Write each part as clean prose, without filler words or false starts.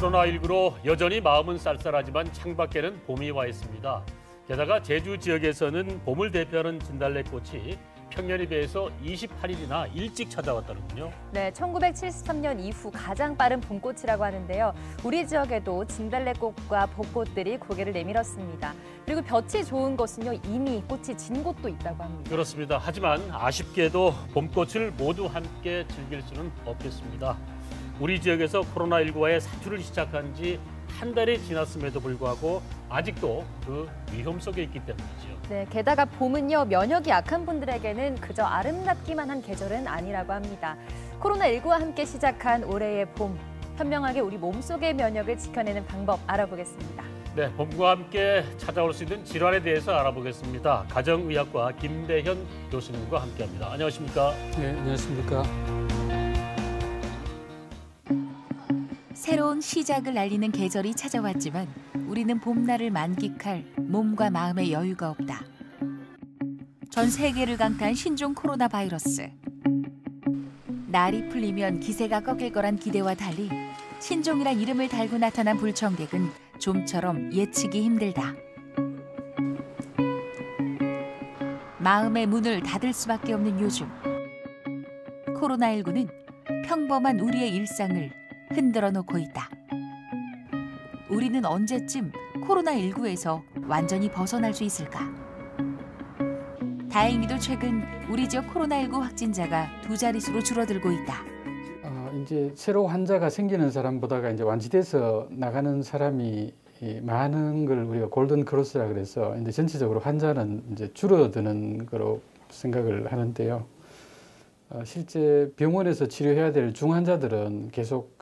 코로나19로 여전히 마음은 쌀쌀하지만 창밖에는 봄이 와 있습니다. 게다가 제주 지역에서는 봄을 대표하는 진달래꽃이 평년에 비해서 28일이나 일찍 찾아왔다는군요. 네, 1973년 이후 가장 빠른 봄꽃이라고 하는데요. 우리 지역에도 진달래꽃과 벚꽃들이 고개를 내밀었습니다. 그리고 볕이 좋은 곳은요, 이미 꽃이 진 곳도 있다고 합니다. 그렇습니다. 하지만 아쉽게도 봄꽃을 모두 함께 즐길 수는 없겠습니다. 우리 지역에서 코로나19와의 사투를 시작한 지 한 달이 지났음에도 불구하고 아직도 그 위험 속에 있기 때문이죠. 네, 게다가 봄은요, 면역이 약한 분들에게는 그저 아름답기만 한 계절은 아니라고 합니다. 코로나19와 함께 시작한 올해의 봄, 현명하게 우리 몸속의 면역을 지켜내는 방법 알아보겠습니다. 네, 봄과 함께 찾아올 수 있는 질환에 대해서 알아보겠습니다. 가정의학과 김대현 교수님과 함께합니다. 안녕하십니까? 네, 안녕하십니까? 새로운 시작을 알리는 계절이 찾아왔지만 우리는 봄날을 만끽할 몸과 마음의 여유가 없다. 전 세계를 강타한 신종 코로나 바이러스. 날이 풀리면 기세가 꺾일 거란 기대와 달리 신종이란 이름을 달고 나타난 불청객은 좀처럼 예측이 힘들다. 마음의 문을 닫을 수밖에 없는 요즘. 코로나19는 평범한 우리의 일상을 흔들어 놓고 있다. 우리는 언제쯤 코로나19에서 완전히 벗어날 수 있을까? 다행히도 최근 우리 지역 코로나19 확진자가 2자릿수로 줄어들고 있다. 이제 새로 환자가 생기는 사람보다가 이제 완치돼서 나가는 사람이 많은 걸 우리가 골든 크로스라 그래서 이제 전체적으로 환자는 이제 줄어드는 거로 생각을 하는데요. 실제 병원에서 치료해야 될 중환자들은 계속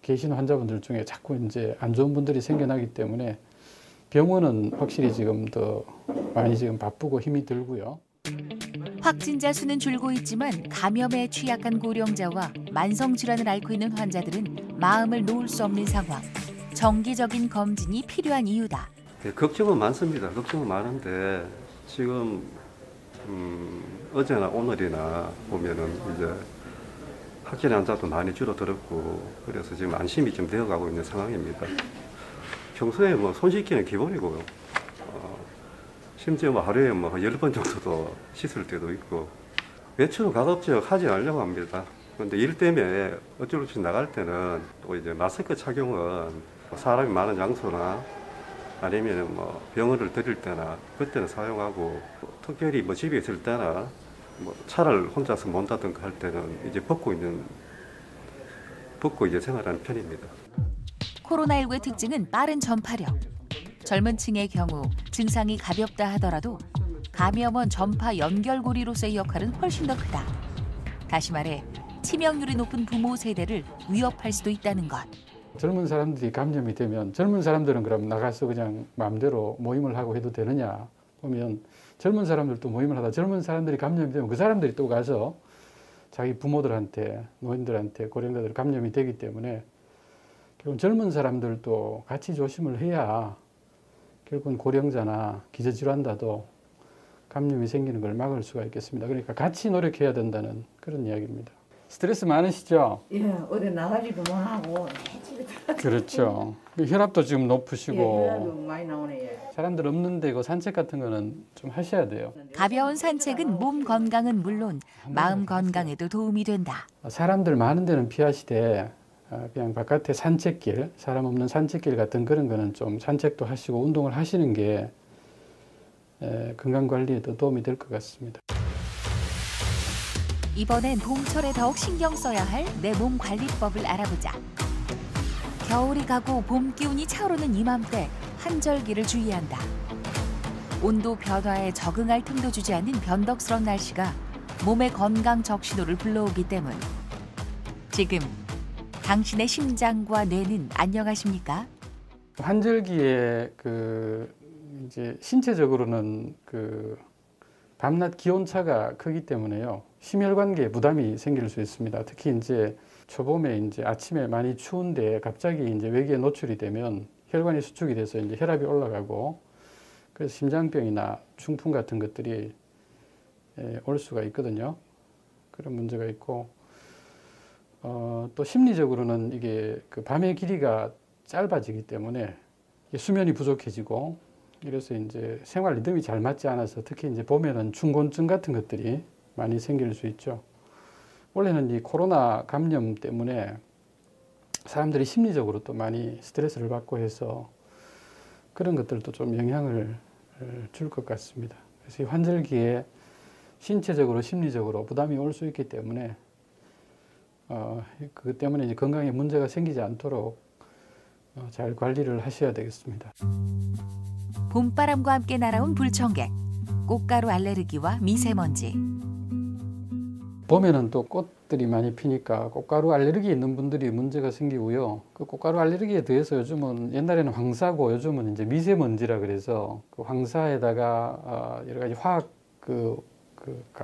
계신 환자분들 중에 자꾸 이제 안 좋은 분들이 생겨나기 때문에 병원은 확실히 지금 더 많이 지금 바쁘고 힘이 들고요. 확진자 수는 줄고 있지만 감염에 취약한 고령자와 만성 질환을 앓고 있는 환자들은 마음을 놓을 수 없는 상황. 정기적인 검진이 필요한 이유다. 네, 걱정은 많습니다. 걱정은 많은데 지금 어제나 오늘이나 보면은 이제 확진 환자도 많이 줄어들었고 그래서 지금 안심이 좀 되어가고 있는 상황입니다. 평소에 뭐 손 씻기는 기본이고요. 심지어 뭐 하루에 뭐 10번 정도도 씻을 때도 있고 외출은 가급적 하지 않으려고 합니다. 그런데 일 때문에 어쩔 수 없이 나갈 때는 또 이제 마스크 착용은 사람이 많은 장소나 아니면 뭐 병원을 들릴 때나 그때는 사용하고 특별히 뭐 집에 있을 때나 뭐 차를 혼자서 몬다든가 할 때는 이제 벗고 이제 생활하는 편입니다. 코로나19의 특징은 빠른 전파력. 젊은 층의 경우 증상이 가볍다 하더라도 감염원 전파 연결고리로서의 역할은 훨씬 더 크다. 다시 말해 치명률이 높은 부모 세대를 위협할 수도 있다는 것. 젊은 사람들이 감염이 되면 젊은 사람들은 그럼 나가서 그냥 마음대로 모임을 하고 해도 되느냐 보면 젊은 사람들도 모임을 하다 젊은 사람들이 감염이 되면 그 사람들이 또 가서 자기 부모들한테 노인들한테 고령자들 감염이 되기 때문에 결국은 젊은 사람들도 같이 조심을 해야 결국은 고령자나 기저질환자도 감염이 생기는 걸 막을 수가 있겠습니다. 그러니까 같이 노력해야 된다는 그런 이야기입니다. 스트레스 많으시죠? 예, 어디 나가지도 못하고 그렇죠. 혈압도 지금 높으시고 예, 혈압이 많이 나오네. 예. 사람들 없는데 그 산책 같은 거는 좀 하셔야 돼요. 가벼운 산책은 몸 건강은 물론 마음 건강에도 도움이 된다. 사람들 많은 데는 피하시되 그냥 바깥에 산책길, 사람 없는 산책길 같은 그런 거는 좀 산책도 하시고 운동을 하시는 게 건강 관리에도 도움이 될 것 같습니다. 이번엔 봄철에 더욱 신경 써야 할 내 몸 관리법을 알아보자. 겨울이 가고 봄 기운이 차오르는 이맘때 환절기를 주의한다. 온도 변화에 적응할 틈도 주지 않는 변덕스러운 날씨가 몸의 건강 적신호를 불러오기 때문. 지금 당신의 심장과 뇌는 안녕하십니까? 환절기에 이제 신체적으로는 밤낮 기온차가 크기 때문에요. 심혈관계에 부담이 생길 수 있습니다. 특히 이제 초봄에 이제 아침에 많이 추운데 갑자기 이제 외기에 노출이 되면 혈관이 수축이 돼서 이제 혈압이 올라가고 그래서 심장병이나 중풍 같은 것들이 올 수가 있거든요. 그런 문제가 있고 또 심리적으로는 이게 밤의 길이가 짧아지기 때문에 수면이 부족해지고 이래서 이제 생활 리듬이 잘 맞지 않아서 특히 이제 봄에는 춘곤증 같은 것들이 많이 생길 수 있죠. 원래는 이 코로나 감염 때문에 사람들이 심리적으로 또 많이 스트레스를 받고 해서 그런 것들도 좀 영향을 줄 것 같습니다. 그래서 이 환절기에 신체적으로 심리적으로 부담이 올 수 있기 때문에 그것 때문에 이제 건강에 문제가 생기지 않도록 잘 관리를 하셔야 되겠습니다. 봄바람과 함께 날아온 불청객, 꽃가루 알레르기와 미세먼지. 봄에는 또 꽃들이 많이 피니까 꽃가루 알레르기 있는 분들이 문제가 생기고요. 그 꽃가루 알레르기에 대해서 요즘은 옛날에는 황사고 요즘은 이제 미세먼지라 그래서 그 황사에다가 여러 가지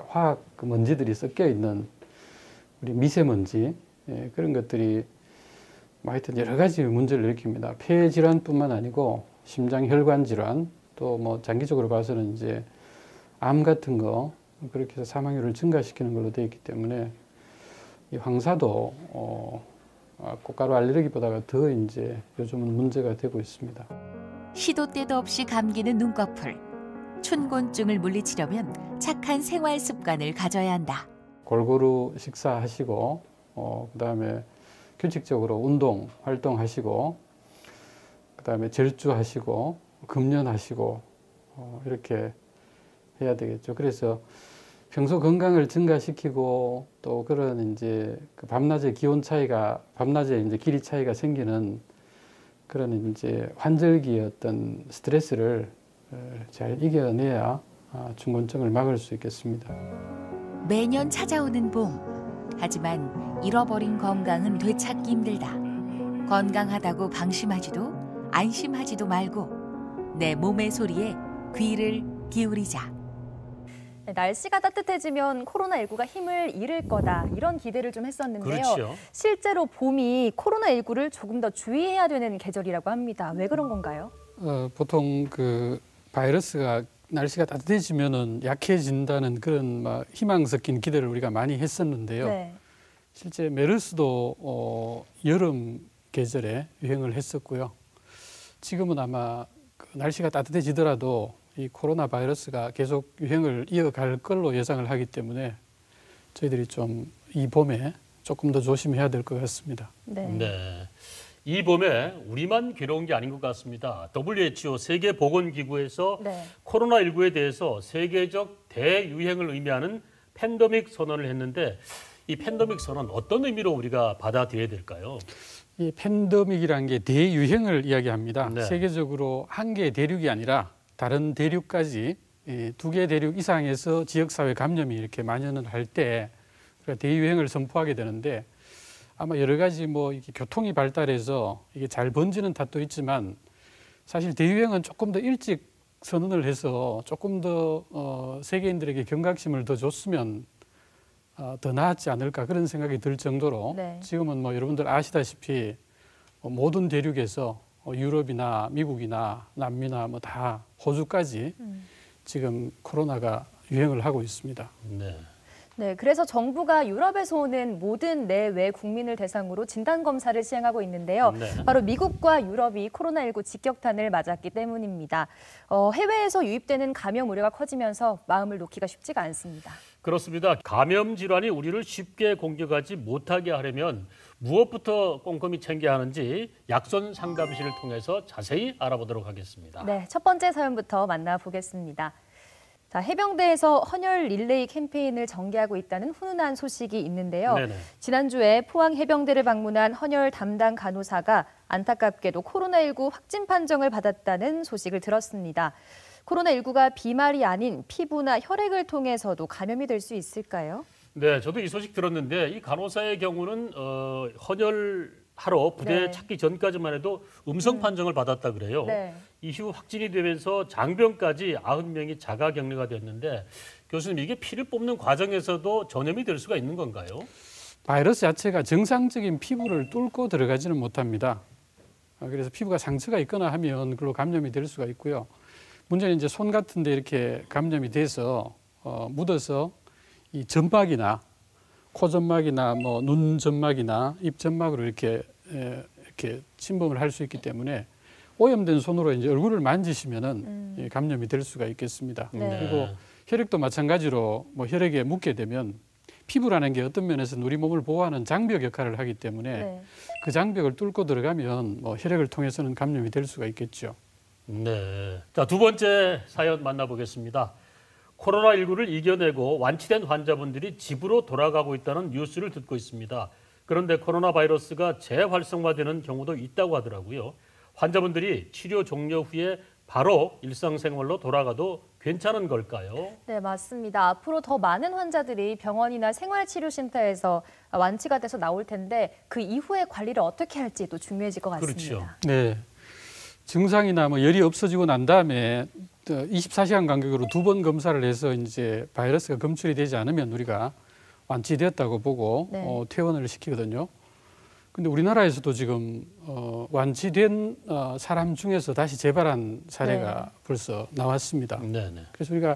화학 먼지들이 섞여 있는 우리 미세먼지 그런 것들이 하여튼 여러 가지 문제를 일으킵니다. 폐 질환뿐만 아니고 심장 혈관 질환 또 뭐 장기적으로 봐서는 이제 암 같은 거 그렇게 해서 사망률을 증가시키는 걸로 되어 있기 때문에 이 황사도 꽃가루 알레르기보다가 더 이제 요즘은 문제가 되고 있습니다. 시도 때도 없이 감기는 눈꺼풀. 춘곤증을 물리치려면 착한 생활 습관을 가져야 한다. 골고루 식사하시고 그다음에 규칙적으로 운동 활동하시고 그다음에 절주하시고 금연하시고 이렇게 해야 되겠죠. 그래서 평소 건강을 증가시키고 또 그런 이제 그 밤낮의 기온 차이가 밤낮의 이제 길이 차이가 생기는 그런 이제 환절기의 어떤 스트레스를 잘 이겨내야 춘곤증을 막을 수 있겠습니다. 매년 찾아오는 봄. 하지만 잃어버린 건강은 되찾기 힘들다. 건강하다고 방심하지도 안심하지도 말고 내 몸의 소리에 귀를 기울이자. 날씨가 따뜻해지면 코로나19가 힘을 잃을 거다 이런 기대를 좀 했었는데요. 그렇죠. 실제로 봄이 코로나19를 조금 더 주의해야 되는 계절이라고 합니다. 왜 그런 건가요? 보통 그 바이러스가 날씨가 따뜻해지면은 약해진다는 그런 막 희망 섞인 기대를 우리가 많이 했었는데요. 네. 실제 메르스도 여름 계절에 유행을 했었고요. 지금은 아마 그 날씨가 따뜻해지더라도 이 코로나 바이러스가 계속 유행을 이어갈 걸로 예상을 하기 때문에 저희들이 좀 이 봄에 조금 더 조심해야 될 것 같습니다. 네. 네. 이 봄에 우리만 괴로운 게 아닌 것 같습니다. WHO 세계보건기구에서 네. 코로나19에 대해서 세계적 대유행을 의미하는 팬데믹 선언을 했는데 이 팬데믹 선언 어떤 의미로 우리가 받아들여야 될까요? 이 팬데믹이라는 게 대유행을 이야기합니다. 네. 세계적으로 한 개의 대륙이 아니라 다른 대륙까지 두 개의 대륙 이상에서 지역사회 감염이 이렇게 만연을 할 때 우리가 대유행을 선포하게 되는데 아마 여러 가지 뭐 이렇게 교통이 발달해서 이게 잘 번지는 탓도 있지만 사실 대유행은 조금 더 일찍 선언을 해서 조금 더 세계인들에게 경각심을 더 줬으면 더 나았지 않을까 그런 생각이 들 정도로 네. 지금은 뭐 여러분들 아시다시피 모든 대륙에서 유럽이나 미국이나 남미나 뭐 다 호주까지 지금 코로나가 유행을 하고 있습니다. 네. 네, 그래서 정부가 유럽에서 오는 모든 내외 국민을 대상으로 진단검사를 시행하고 있는데요. 네. 바로 미국과 유럽이 코로나19 직격탄을 맞았기 때문입니다. 해외에서 유입되는 감염 우려가 커지면서 마음을 놓기가 쉽지가 않습니다. 그렇습니다. 감염 질환이 우리를 쉽게 공격하지 못하게 하려면 무엇부터 꼼꼼히 챙겨야 하는지 약손 상담실을 통해서 자세히 알아보도록 하겠습니다. 네, 첫 번째 사연부터 만나보겠습니다. 자, 해병대에서 헌혈 릴레이 캠페인을 전개하고 있다는 훈훈한 소식이 있는데요. 네네. 지난주에 포항 해병대를 방문한 헌혈 담당 간호사가 안타깝게도 코로나19 확진 판정을 받았다는 소식을 들었습니다. 코로나19가 비말이 아닌 피부나 혈액을 통해서도 감염이 될 수 있을까요? 네, 저도 이 소식 들었는데 이 간호사의 경우는 헌혈하러 부대에 네. 찾기 전까지만 해도 음성 판정을 받았다 그래요. 네. 이후 확진이 되면서 장병까지 90명이 자가 격리가 됐는데 교수님 이게 피를 뽑는 과정에서도 전염이 될 수가 있는 건가요? 바이러스 자체가 정상적인 피부를 뚫고 들어가지는 못합니다. 그래서 피부가 상처가 있거나 하면 그걸로 감염이 될 수가 있고요. 문제는 이제 손 같은 데 이렇게 감염이 돼서 묻어서 이 점막이나 코 점막이나 뭐 눈 점막이나 입 점막으로 이렇게 이렇게 침범을 할 수 있기 때문에 오염된 손으로 이제 얼굴을 만지시면은 감염이 될 수가 있겠습니다. 네. 그리고 혈액도 마찬가지로 뭐 혈액에 묻게 되면 피부라는 게 어떤 면에서는 우리 몸을 보호하는 장벽 역할을 하기 때문에 네. 그 장벽을 뚫고 들어가면 뭐 혈액을 통해서는 감염이 될 수가 있겠죠. 네. 자, 두 번째 사연 만나보겠습니다. 코로나19를 이겨내고 완치된 환자분들이 집으로 돌아가고 있다는 뉴스를 듣고 있습니다. 그런데 코로나 바이러스가 재활성화되는 경우도 있다고 하더라고요. 환자분들이 치료 종료 후에 바로 일상생활로 돌아가도 괜찮은 걸까요? 네, 맞습니다. 앞으로 더 많은 환자들이 병원이나 생활치료센터에서 완치가 돼서 나올 텐데 그 이후의 관리를 어떻게 할지 또 중요해질 것 같습니다. 그렇죠. 네. 증상이나 뭐 열이 없어지고 난 다음에 24시간 간격으로 2번 검사를 해서 이제 바이러스가 검출이 되지 않으면 우리가 완치되었다고 보고 네. 퇴원을 시키거든요. 근데 우리나라에서도 지금 완치된 사람 중에서 다시 재발한 사례가 벌써 나왔습니다. 네네. 그래서 우리가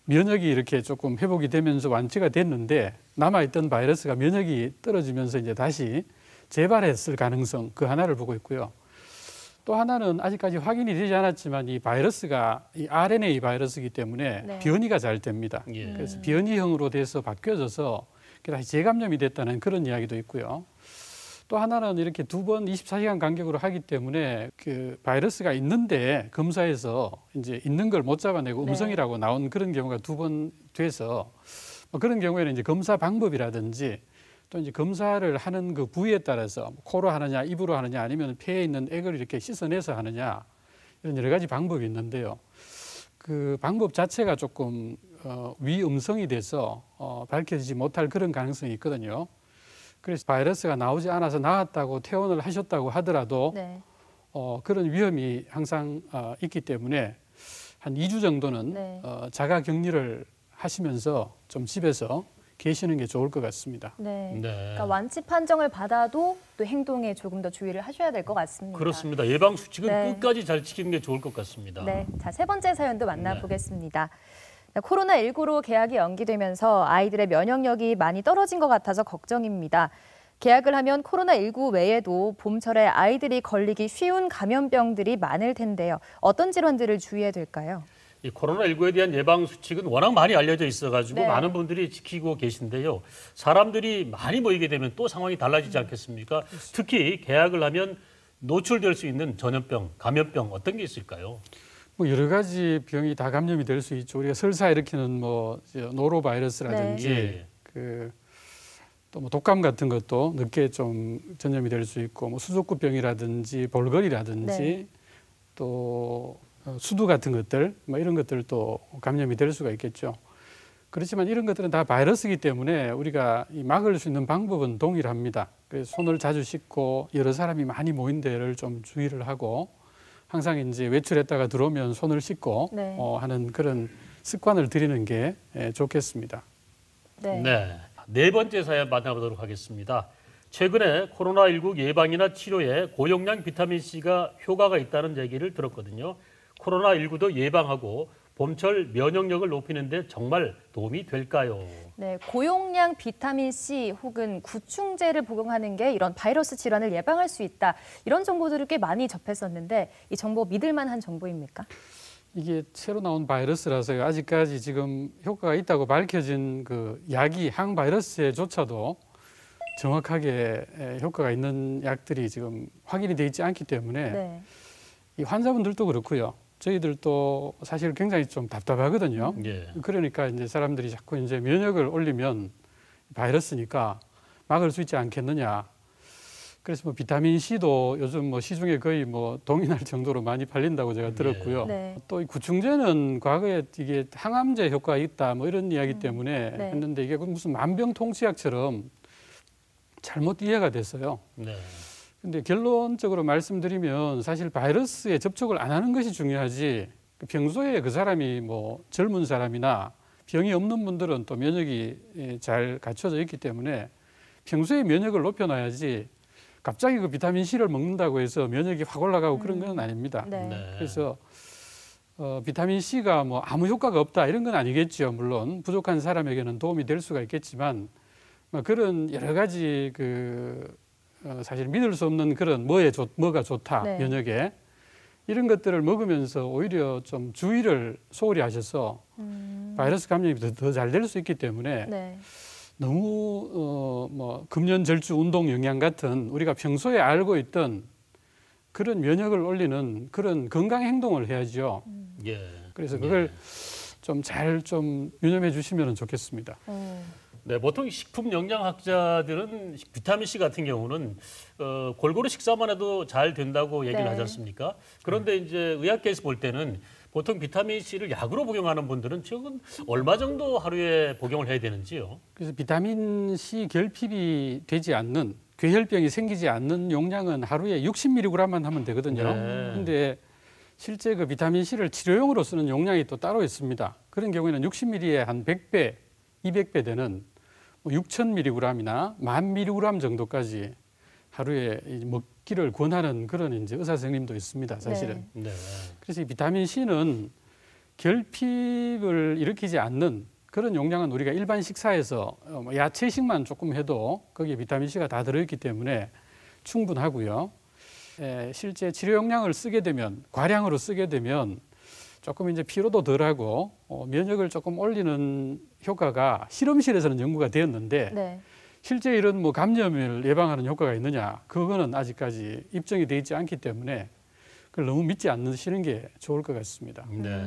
면역이 이렇게 조금 회복이 되면서 완치가 됐는데 남아있던 바이러스가 면역이 떨어지면서 이제 다시 재발했을 가능성 그 하나를 보고 있고요. 또 하나는 아직까지 확인이 되지 않았지만 이 바이러스가 이 RNA 바이러스이기 때문에 네. 변이가 잘 됩니다. 예. 그래서 변이형으로 돼서 바뀌어져서 다시 재감염이 됐다는 그런 이야기도 있고요. 또 하나는 이렇게 2번 24시간 간격으로 하기 때문에 그 바이러스가 있는데 검사에서 이제 있는 걸 못 잡아내고 네. 음성이라고 나온 그런 경우가 2번 돼서 그런 경우에는 이제 검사 방법이라든지 또 이제 검사를 하는 그 부위에 따라서 코로 하느냐 입으로 하느냐 아니면 폐에 있는 액을 이렇게 씻어내서 하느냐 이런 여러 가지 방법이 있는데요. 그 방법 자체가 조금 위음성이 돼서 밝혀지지 못할 그런 가능성이 있거든요. 그래서 바이러스가 나오지 않아서 나았다고 퇴원을 하셨다고 하더라도 네. 그런 위험이 항상 있기 때문에 한 2주 정도는 네. 자가 격리를 하시면서 좀 집에서 계시는 게 좋을 것 같습니다. 네. 네. 그러니까 완치 판정을 받아도 또 행동에 조금 더 주의를 하셔야 될 것 같습니다. 그렇습니다. 예방 수칙은 네. 끝까지 잘 지키는 게 좋을 것 같습니다. 네, 자, 세 번째 사연도 만나보겠습니다. 코로나19로 개학이 연기되면서 아이들의 면역력이 많이 떨어진 것 같아서 걱정입니다. 개학을 하면 코로나19 외에도 봄철에 아이들이 걸리기 쉬운 감염병들이 많을 텐데요. 어떤 질환들을 주의해야 될까요? 이 코로나19에 대한 예방 수칙은 워낙 많이 알려져 있어가지고 네. 많은 분들이 지키고 계신데요. 사람들이 많이 모이게 되면 또 상황이 달라지지 않겠습니까? 특히 개학을 하면 노출될 수 있는 전염병, 감염병 어떤 게 있을까요? 뭐 여러 가지 병이 다 감염이 될 수 있죠. 우리가 설사 일으키는 뭐 노로바이러스라든지 네. 또 뭐 독감 같은 것도 늦게 좀 전염이 될 수 있고 뭐 수족구병이라든지 볼거리라든지 네. 또 수두 같은 것들 뭐 이런 것들도 감염이 될 수가 있겠죠. 그렇지만 이런 것들은 다 바이러스이기 때문에 우리가 막을 수 있는 방법은 동일합니다. 그래서 손을 자주 씻고 여러 사람이 많이 모인 데를 좀 주의를 하고 항상 이제 외출했다가 들어오면 손을 씻고 네. 하는 그런 습관을 들이는 게 좋겠습니다. 네. 네. 네 번째 사연 만나보도록 하겠습니다. 최근에 코로나19 예방이나 치료에 고용량 비타민C가 효과가 있다는 얘기를 들었거든요. 코로나19도 예방하고 봄철 면역력을 높이는 데 정말 도움이 될까요? 네, 고용량 비타민C 혹은 구충제를 복용하는 게 이런 바이러스 질환을 예방할 수 있다. 이런 정보들을 꽤 많이 접했었는데 이 정보 믿을 만한 정보입니까? 이게 새로 나온 바이러스라서 아직까지 지금 효과가 있다고 밝혀진 그 약이 항바이러스에조차도 정확하게 효과가 있는 약들이 지금 확인이 돼 있지 않기 때문에 네. 이 환자분들도 그렇고요. 저희들도 사실 굉장히 좀 답답하거든요. 예. 그러니까 이제 사람들이 자꾸 이제 면역을 올리면 바이러스니까 막을 수 있지 않겠느냐. 그래서 뭐 비타민 C도 요즘 뭐 시중에 거의 뭐 동의할 정도로 많이 팔린다고 제가 들었고요. 네. 또 이 구충제는 과거에 이게 항암제 효과가 있다 뭐 이런 이야기 때문에 네. 했는데 이게 무슨 만병통치약처럼 잘못 이해가 됐어요. 네. 근데 결론적으로 말씀드리면 사실 바이러스에 접촉을 안 하는 것이 중요하지 평소에 그 사람이 뭐 젊은 사람이나 병이 없는 분들은 또 면역이 잘 갖춰져 있기 때문에 평소에 면역을 높여놔야지 갑자기 그 비타민 C를 먹는다고 해서 면역이 확 올라가고 그런 건 아닙니다. 네. 네. 그래서 비타민 C가 뭐 아무 효과가 없다 이런 건 아니겠죠. 물론 부족한 사람에게는 도움이 될 수가 있겠지만 그런 여러 가지 그 사실 믿을 수 없는 그런 뭐가 좋다, 네. 면역에 이런 것들을 먹으면서 오히려 좀 주의를 소홀히 하셔서 바이러스 감염이 더 잘 될 수 있기 때문에 네. 너무 뭐 금연 절주 운동 영양 같은 우리가 평소에 알고 있던 그런 면역을 올리는 그런 건강 행동을 해야죠. 예. 그래서 그걸 좀 잘 좀 유념해 주시면 좋겠습니다. 네, 보통 식품 영양학자들은 비타민 C 같은 경우는 골고루 식사만 해도 잘 된다고 얘기를 네. 하지 않습니까? 그런데 이제 의학계에서 볼 때는 보통 비타민 C를 약으로 복용하는 분들은 지금 얼마 정도 하루에 복용을 해야 되는지요? 그래서 비타민 C 결핍이 되지 않는 괴혈병이 생기지 않는 용량은 하루에 60mg만 하면 되거든요. 네. 근데 실제 그 비타민 C를 치료용으로 쓰는 용량이 또 따로 있습니다. 그런 경우에는 60ml에 한 100배, 200배 되는 6,000mg이나 10,000mg 정도까지 하루에 먹기를 권하는 그런 이제 의사 선생님도 있습니다. 사실은. 네. 그래서 이 비타민 C는 결핍을 일으키지 않는 그런 용량은 우리가 일반 식사에서 야채식만 조금 해도 거기에 비타민 C가 다 들어있기 때문에 충분하고요. 실제 치료 용량을 쓰게 되면 과량으로 쓰게 되면 조금 이제 피로도 덜하고 면역을 조금 올리는 효과가 실험실에서는 연구가 되었는데 네. 실제 이런 뭐 감염을 예방하는 효과가 있느냐 그거는 아직까지 입증이 돼 있지 않기 때문에 그걸 너무 믿지 않으시는 게 좋을 것 같습니다. 네.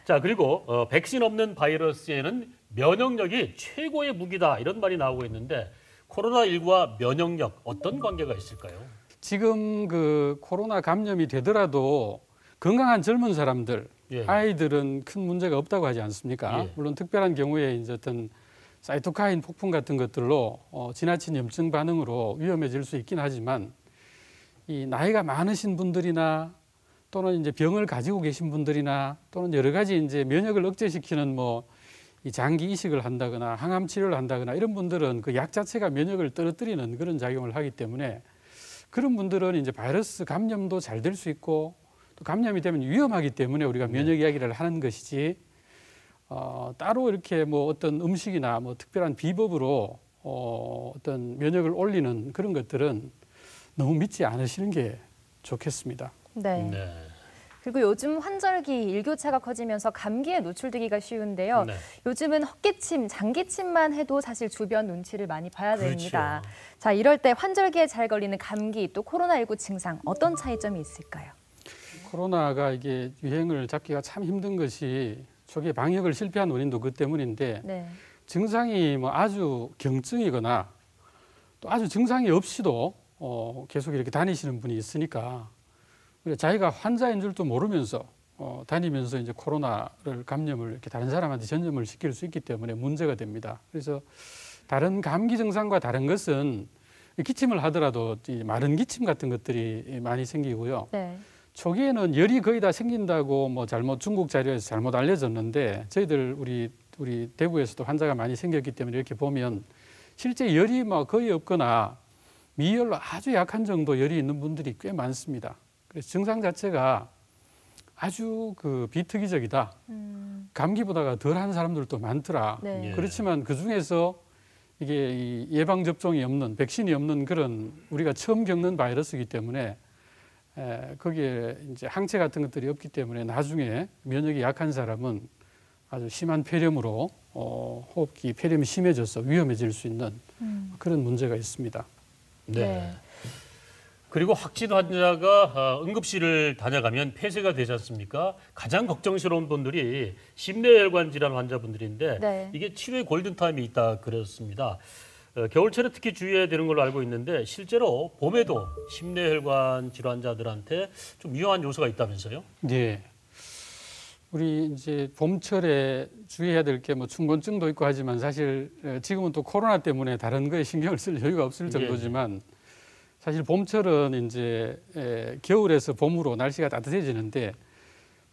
자, 그리고 백신 없는 바이러스에는 면역력이 최고의 무기다 이런 말이 나오고 있는데 코로나19와 면역력 어떤 관계가 있을까요? 지금 그 코로나 감염이 되더라도 건강한 젊은 사람들, 예. 아이들은 큰 문제가 없다고 하지 않습니까? 예. 물론 특별한 경우에 이제 어떤 사이토카인 폭풍 같은 것들로 지나친 염증 반응으로 위험해질 수 있긴 하지만 이 나이가 많으신 분들이나 또는 이제 병을 가지고 계신 분들이나 또는 여러 가지 이제 면역을 억제시키는 뭐 이 장기 이식을 한다거나 항암 치료를 한다거나 이런 분들은 그 약 자체가 면역을 떨어뜨리는 그런 작용을 하기 때문에 그런 분들은 이제 바이러스 감염도 잘 될 수 있고 또 감염이 되면 위험하기 때문에 우리가 면역 이야기를 하는 것이지 따로 이렇게 뭐 어떤 음식이나 뭐 특별한 비법으로 어떤 면역을 올리는 그런 것들은 너무 믿지 않으시는 게 좋겠습니다. 네. 네. 그리고 요즘 환절기 일교차가 커지면서 감기에 노출되기가 쉬운데요. 네. 요즘은 헛기침, 장기침만 해도 사실 주변 눈치를 많이 봐야 그렇죠. 됩니다. 자, 이럴 때 환절기에 잘 걸리는 감기 또 코로나19 증상 어떤 차이점이 있을까요? 코로나가 이게 유행을 잡기가 참 힘든 것이 초기에 방역을 실패한 원인도 그 때문인데 네. 증상이 뭐 아주 경증이거나 또 아주 증상이 없이도 계속 이렇게 다니시는 분이 있으니까 자기가 환자인 줄도 모르면서 다니면서 이제 코로나를 감염을 이렇게 다른 사람한테 전염을 시킬 수 있기 때문에 문제가 됩니다. 그래서 다른 감기 증상과 다른 것은 기침을 하더라도 이 마른 기침 같은 것들이 많이 생기고요. 네. 초기에는 열이 거의 다 생긴다고 뭐 잘못 중국 자료에서 잘못 알려졌는데 저희들 우리 대구에서도 환자가 많이 생겼기 때문에 이렇게 보면 실제 열이 뭐 거의 없거나 미열로 아주 약한 정도 열이 있는 분들이 꽤 많습니다. 그래서 증상 자체가 아주 그 비특이적이다. 감기보다가 덜한 사람들도 많더라. 네. 예. 그렇지만 그 중에서 이게 이 예방 접종이 없는 백신이 없는 그런 우리가 처음 겪는 바이러스이기 때문에 거기에 이제 항체 같은 것들이 없기 때문에 나중에 면역이 약한 사람은 아주 심한 폐렴으로 호흡기 폐렴이 심해져서 위험해질 수 있는 그런 문제가 있습니다. 네. 네. 그리고 확진 환자가 응급실을 다녀가면 폐쇄가 되지 않습니까? 가장 걱정스러운 분들이 심내혈관 질환 환자분들인데 네. 이게 치료의 골든타임이 있다 그랬습니다. 겨울철에 특히 주의해야 되는 걸로 알고 있는데 실제로 봄에도 심내혈관 질환자들한테 좀 위험한 요소가 있다면서요? 네. 우리 이제 봄철에 주의해야 될 게 뭐 춘곤증도 있고 하지만 사실 지금은 또 코로나 때문에 다른 거에 신경을 쓸 여유가 없을 정도지만 사실 봄철은 이제 겨울에서 봄으로 날씨가 따뜻해지는데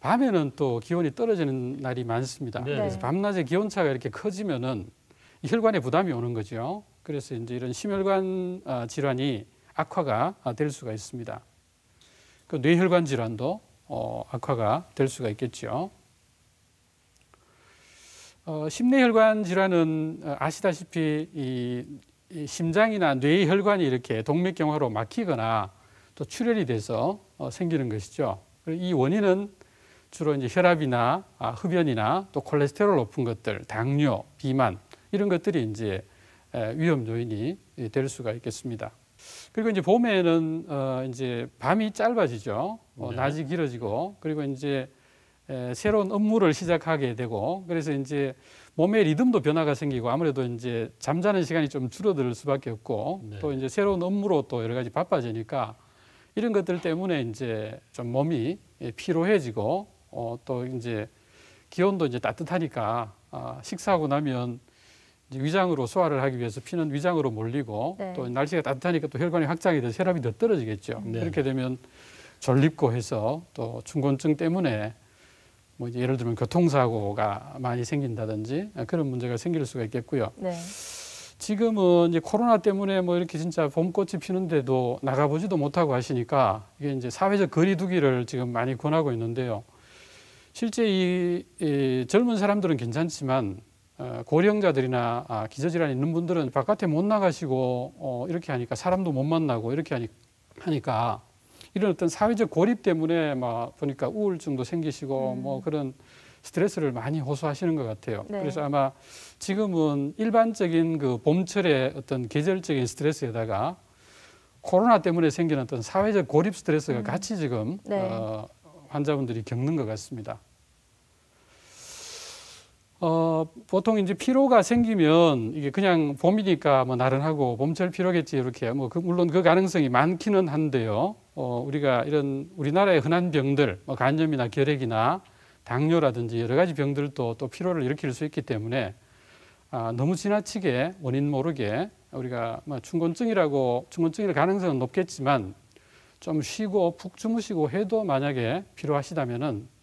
밤에는 또 기온이 떨어지는 날이 많습니다. 네. 그래서 밤낮의 기온차가 이렇게 커지면은 혈관에 부담이 오는 거죠. 그래서 이제 이런 심혈관 질환이 악화가 될 수가 있습니다. 그 뇌혈관 질환도 악화가 될 수가 있겠죠. 심내혈관 질환은 아시다시피 이 이 심장이나 뇌의 혈관이 이렇게 동맥경화로 막히거나 또 출혈이 돼서 생기는 것이죠. 이 원인은 주로 이제 혈압이나 흡연이나 또 콜레스테롤 높은 것들, 당뇨, 비만 이런 것들이 이제 위험 요인이 될 수가 있겠습니다. 그리고 이제 봄에는 이제 밤이 짧아지죠. 네. 낮이 길어지고 그리고 이제 새로운 업무를 시작하게 되고 그래서 이제 몸의 리듬도 변화가 생기고 아무래도 이제 잠자는 시간이 좀 줄어들 수밖에 없고 네. 또 이제 새로운 업무로 또 여러 가지 바빠지니까 이런 것들 때문에 이제 좀 몸이 피로해지고 또 이제 기온도 이제 따뜻하니까 식사하고 나면 이제 위장으로 소화를 하기 위해서 피는 위장으로 몰리고 네. 또 날씨가 따뜻하니까 또 혈관이 확장이 돼서 혈압이 더 떨어지겠죠. 네. 그렇게 되면 졸립고 해서 또 중곤증 때문에 뭐 이제 예를 들면 교통사고가 많이 생긴다든지 그런 문제가 생길 수가 있겠고요. 네. 지금은 이제 코로나 때문에 뭐 이렇게 진짜 봄꽃이 피는데도 나가보지도 못하고 하시니까 이게 이제 사회적 거리두기를 지금 많이 권하고 있는데요. 실제 이 젊은 사람들은 괜찮지만 고령자들이나 기저질환 있는 분들은 바깥에 못 나가시고 이렇게 하니까 사람도 못 만나고 이렇게 하니까 이런 어떤 사회적 고립 때문에 막 보니까 우울증도 생기시고 뭐 그런 스트레스를 많이 호소하시는 것 같아요. 네. 그래서 아마 지금은 일반적인 그 봄철의 어떤 계절적인 스트레스에다가 코로나 때문에 생기는 어떤 사회적 고립 스트레스가 같이 지금 네. 환자분들이 겪는 것 같습니다. 보통 이제 피로가 생기면 이게 그냥 봄이니까 뭐 나른하고 봄철 피로겠지 이렇게 뭐 물론 그 가능성이 많기는 한데요. 우리가 이런 우리나라의 흔한 병들, 뭐 간염이나 결핵이나 당뇨라든지 여러 가지 병들도 또 피로를 일으킬 수 있기 때문에 너무 지나치게 원인 모르게 우리가 뭐 충곤증일 가능성은 높겠지만 좀 쉬고 푹 주무시고 해도 만약에 필요하시다면은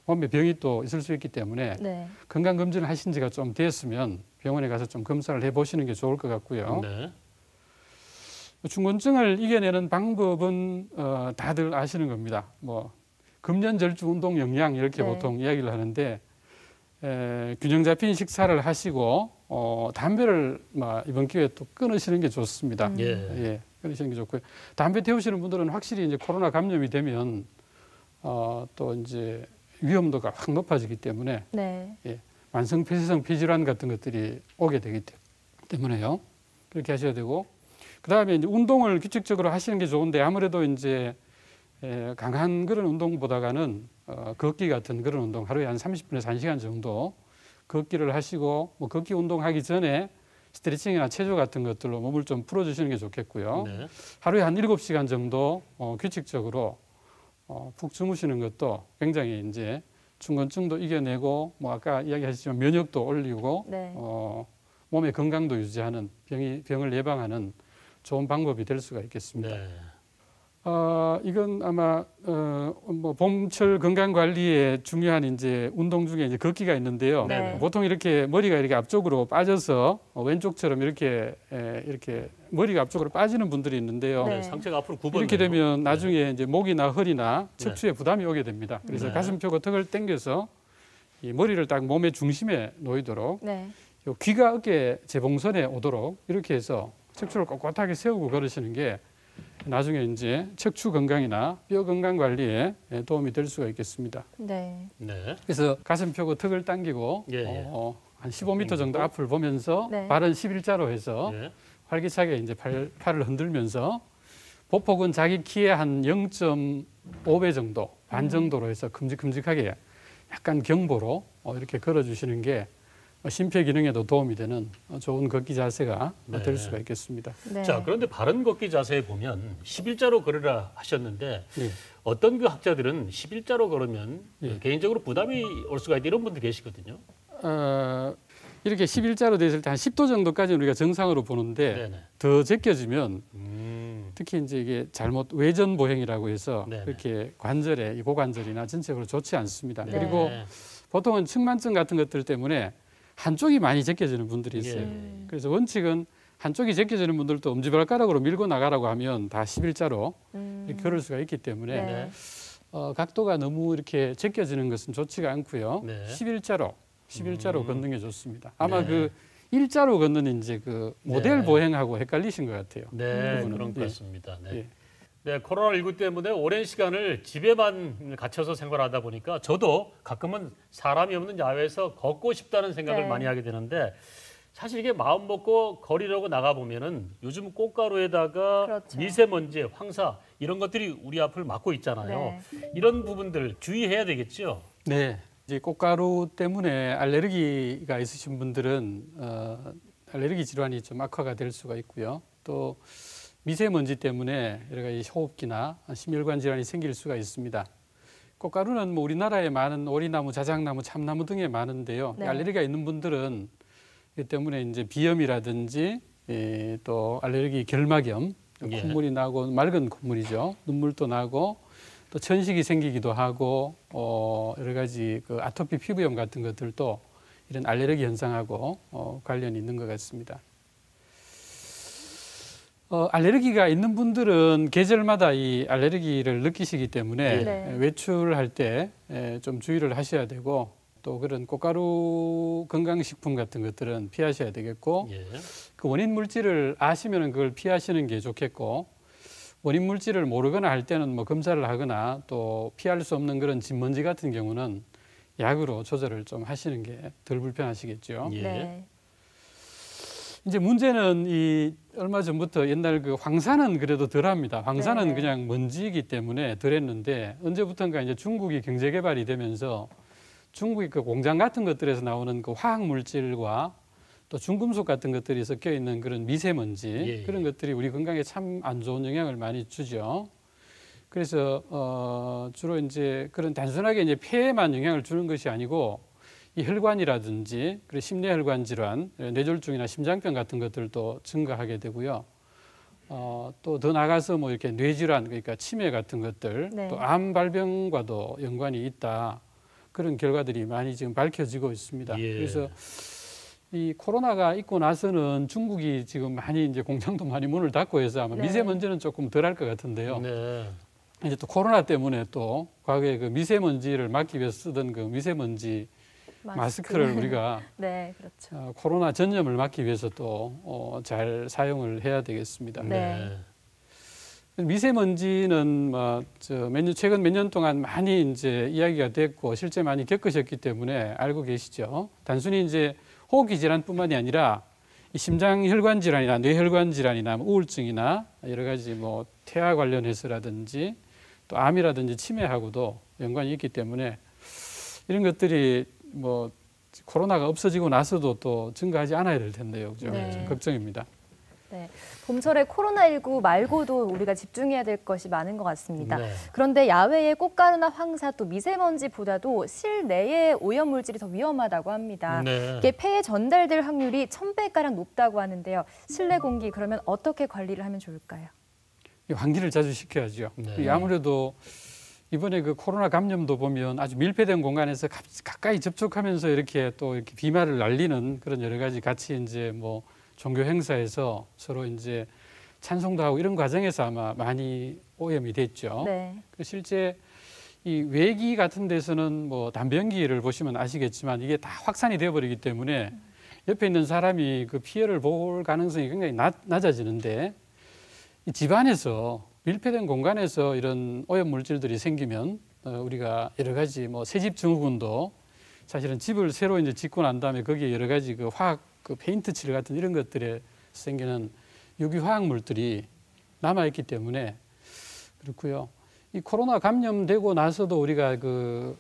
몸에 병이 또 있을 수 있기 때문에 네. 건강검진을 하신 지가 좀 됐으면 병원에 가서 좀 검사를 해보시는 게 좋을 것 같고요. 네. 충곤증을 이겨내는 방법은 다들 아시는 겁니다. 뭐 금연절주 운동 영양 이렇게 네. 보통 이야기를 하는데 균형 잡힌 식사를 하시고 담배를 이번 기회에 또 끊으시는 게 좋습니다. 예. 끊으시는 게 좋고요. 담배 태우시는 분들은 확실히 이제 코로나 감염이 되면 또 이제 위험도가 확 높아지기 때문에 네. 만성 폐쇄성 폐질환 같은 것들이 오게 되기 때문에요. 그렇게 하셔야 되고 그다음에 이제 운동을 규칙적으로 하시는 게 좋은데 아무래도 이제 강한 그런 운동보다는 걷기 같은 그런 운동 하루에 한 30분에서 1시간 정도 걷기를 하시고 뭐 걷기 운동하기 전에 스트레칭이나 체조 같은 것들로 몸을 좀 풀어주시는 게 좋겠고요. 네. 하루에 한 7시간 정도 규칙적으로 푹 주무시는 것도 굉장히 이제 충곤증도 이겨내고 뭐 아까 이야기하셨지만 면역도 올리고 네. 몸의 건강도 유지하는 병을 예방하는 좋은 방법이 될 수가 있겠습니다. 네. 이건 아마 뭐 봄철 건강 관리에 중요한 이제 운동 중에 이제 걷기가 있는데요. 네. 보통 이렇게 머리가 이렇게 앞쪽으로 빠져서 왼쪽처럼 이렇게 머리가 앞쪽으로 빠지는 분들이 있는데요. 네. 네. 상체가 앞으로 굽었네요. 이렇게 되면 나중에 이제 목이나 허리나 척추에 부담이 오게 됩니다. 그래서 네. 가슴표고 턱을 당겨서 이 머리를 딱 몸의 중심에 놓이도록 네. 요 귀가 어깨 재봉선에 오도록 이렇게 해서 척추를 꼿꼿하게 세우고 걸으시는 게 나중에 이제 척추 건강이나 뼈 건강 관리에 도움이 될 수가 있겠습니다. 네. 네. 그래서 가슴 펴고 턱을 당기고 예, 예. 한 15m 정도 앞을 보면서 네. 발은 11자로 해서 예. 활기차게 이제 팔을 흔들면서 보폭은 자기 키의 한 0.5배 정도, 반 정도로 해서 큼직큼직하게 약간 경보로 이렇게 걸어주시는 게 심폐 기능에도 도움이 되는 좋은 걷기 자세가 네. 될 수가 있겠습니다. 네. 자, 그런데 바른 걷기 자세에 보면 11자로 걸으라 하셨는데 예. 어떤 그 학자들은 11자로 걸으면 예. 개인적으로 부담이 올 수가 있다 이런 분들 계시거든요. 이렇게 11자로 되어 있을 때 한 10도 정도까지는 우리가 정상으로 보는데 네네. 더 제껴지면 음. 특히 이제 이게 잘못 외전 보행이라고 해서 네네. 이렇게 관절에 이 고관절이나 전체적으로 좋지 않습니다. 네. 그리고 보통은 측만증 같은 것들 때문에 한쪽이 많이 제껴지는 분들이 있어요. 예. 그래서 원칙은 한쪽이 제껴지는 분들도 엄지발가락으로 밀고 나가라고 하면 다 11자로 이렇게 걸을 수가 있기 때문에 네. 각도가 너무 이렇게 제껴지는 것은 좋지가 않고요. 네. 11자로 걷는 게 좋습니다. 아마 네. 그 일자로 걷는 이제 그 모델 네. 보행하고 헷갈리신 것 같아요. 네, 부분은. 그런 것 예. 같습니다. 네. 예. 네, 코로나19 때문에 오랜 시간을 집에만 갇혀서 생활하다 보니까 저도 가끔은 사람이 없는 야외에서 걷고 싶다는 생각을 네. 많이 하게 되는데 사실 이게 마음 먹고 거리라고 나가 보면은 요즘 꽃가루에다가 그렇죠. 미세먼지, 황사 이런 것들이 우리 앞을 막고 있잖아요. 이런 부분들 주의해야 되겠죠. 네, 이제 꽃가루 때문에 알레르기가 있으신 분들은 알레르기 질환이 좀 악화가 될 수가 있고요. 또 미세먼지 때문에 여러 가지 호흡기나 심혈관 질환이 생길 수가 있습니다. 꽃가루는 뭐 우리나라에 많은 오리나무, 자작나무, 참나무 등에 많은데요. 네. 알레르기가 있는 분들은 이 때문에 이제 비염이라든지 또 알레르기 결막염, 예. 콧물이 나고 맑은 콧물이죠. 눈물도 나고 또 천식이 생기기도 하고 여러 가지 그 아토피 피부염 같은 것들도 이런 알레르기 현상하고 관련이 있는 것 같습니다. 알레르기가 있는 분들은 계절마다 이 알레르기를 느끼시기 때문에 네. 외출할 때 좀 주의를 하셔야 되고 또 그런 꽃가루 건강식품 같은 것들은 피하셔야 되겠고 예. 그 원인 물질을 아시면 그걸 피하시는 게 좋겠고 원인 물질을 모르거나 할 때는 뭐 검사를 하거나 또 피할 수 없는 그런 진먼지 같은 경우는 약으로 조절을 좀 하시는 게 덜 불편하시겠죠. 예. 네. 이제 문제는 이 얼마 전부터 옛날 그 황사는 그래도 덜합니다. 황사는 네. 그냥 먼지이기 때문에 덜했는데 언제부턴가 이제 중국이 경제 개발이 되면서 중국의 그 공장 같은 것들에서 나오는 그 화학 물질과 또 중금속 같은 것들이 섞여 있는 그런 미세먼지 예. 그런 것들이 우리 건강에 참 안 좋은 영향을 많이 주죠. 그래서 주로 이제 그런 단순하게 이제 폐에만 영향을 주는 것이 아니고 이 혈관이라든지 그리고 심내혈관 질환, 뇌졸중이나 심장병 같은 것들도 증가하게 되고요. 또 더 나가서 뭐 이렇게 뇌질환 그러니까 치매 같은 것들, 네. 또 암 발병과도 연관이 있다. 그런 결과들이 많이 지금 밝혀지고 있습니다. 예. 그래서 이 코로나가 있고 나서는 중국이 지금 많이 이제 공장도 많이 문을 닫고 해서 아마 네. 미세먼지는 조금 덜할 것 같은데요. 네. 이제 또 코로나 때문에 또 과거에 그 미세먼지를 막기 위해서 쓰던 그 미세먼지 마스크를 우리가 네, 그렇죠. 코로나 전염을 막기 위해서 또 잘 사용을 해야 되겠습니다. 네. 미세먼지는 최근 몇 년 동안 많이 이제 이야기가 됐고 실제 많이 겪으셨기 때문에 알고 계시죠. 단순히 이제 호흡기 질환뿐만이 아니라 이 심장혈관 질환이나 뇌혈관 질환이나 우울증이나 여러 가지 뭐 태아 관련해서라든지 또 암이라든지 치매하고도 연관이 있기 때문에 이런 것들이 뭐 코로나가 없어지고 나서도 또 증가하지 않아야 될 텐데요. 그죠? 네. 좀 걱정입니다. 네. 봄철에 코로나19 말고도 우리가 집중해야 될 것이 많은 것 같습니다. 네. 그런데 야외의 꽃가루나 황사 또 미세먼지보다도 실내의 오염물질이 더 위험하다고 합니다. 네. 이게 폐에 전달될 확률이 1000배가량 높다고 하는데요. 실내 공기 그러면 어떻게 관리를 하면 좋을까요? 환기를 자주 시켜야죠. 네. 아무래도 이번에 그 코로나 감염도 보면 아주 밀폐된 공간에서 가까이 접촉하면서 이렇게 또 이렇게 비말을 날리는 그런 여러 가지 같이 이제 뭐 종교 행사에서 서로 이제 찬송도 하고 이런 과정에서 아마 많이 오염이 됐죠. 네. 실제 이 외기 같은 데서는 뭐 담배 연기를 보시면 아시겠지만 이게 다 확산이 되어버리기 때문에 옆에 있는 사람이 그 피해를 볼 가능성이 굉장히 낮아지는데 이 집안에서 밀폐된 공간에서 이런 오염 물질들이 생기면 우리가 여러 가지 뭐 새집 증후군도 사실은 집을 새로 이제 짓고 난 다음에 거기에 여러 가지 그 화학 그 페인트 칠 같은 이런 것들에 생기는 유기 화학물들이 남아 있기 때문에 그렇고요. 이 코로나 감염되고 나서도 우리가 그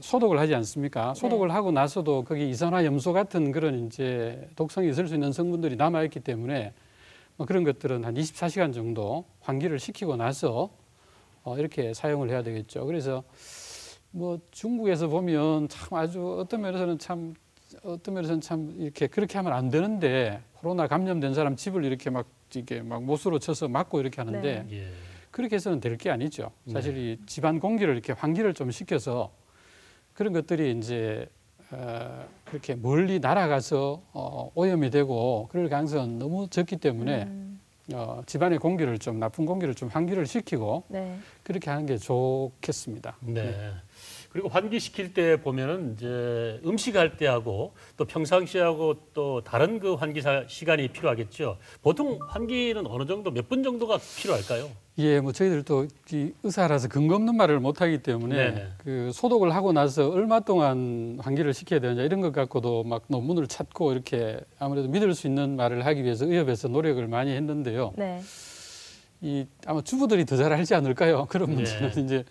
소독을 하지 않습니까? 소독을 하고 나서도 거기 이산화염소 같은 그런 이제 독성이 있을 수 있는 성분들이 남아 있기 때문에 뭐 그런 것들은 한 24시간 정도 환기를 시키고 나서 이렇게 사용을 해야 되겠죠. 그래서 뭐 중국에서 보면 참 아주 어떤 면에서는 참 이렇게 그렇게 하면 안 되는데 코로나 감염된 사람 집을 이렇게 막 못으로 쳐서 막고 이렇게 하는데 예. 그렇게 해서는 될 게 아니죠. 사실 이 집안 공기를 이렇게 환기를 좀 시켜서 그런 것들이 이제 그렇게 멀리 날아가서 오염이 되고 그럴 가능성은 너무 적기 때문에 집안의 공기를 좀 나쁜 공기를 좀 환기를 시키고 네. 그렇게 하는 게 좋겠습니다. 네. 그리고 환기시킬 때 보면은 이제 음식할 때하고 또 평상시하고 또 다른 그 환기 시간이 필요하겠죠. 보통 환기는 어느 정도 몇 분 정도가 필요할까요? 예, 뭐 저희들도 이 의사라서 근거 없는 말을 못 하기 때문에 네네. 그 소독을 하고 나서 얼마 동안 환기를 시켜야 되느냐 이런 것 갖고도 막 논문을 찾고 이렇게 아무래도 믿을 수 있는 말을 하기 위해서 의협에서 노력을 많이 했는데요. 네. 이 아마 주부들이 더 잘 알지 않을까요? 그런 문제는 이제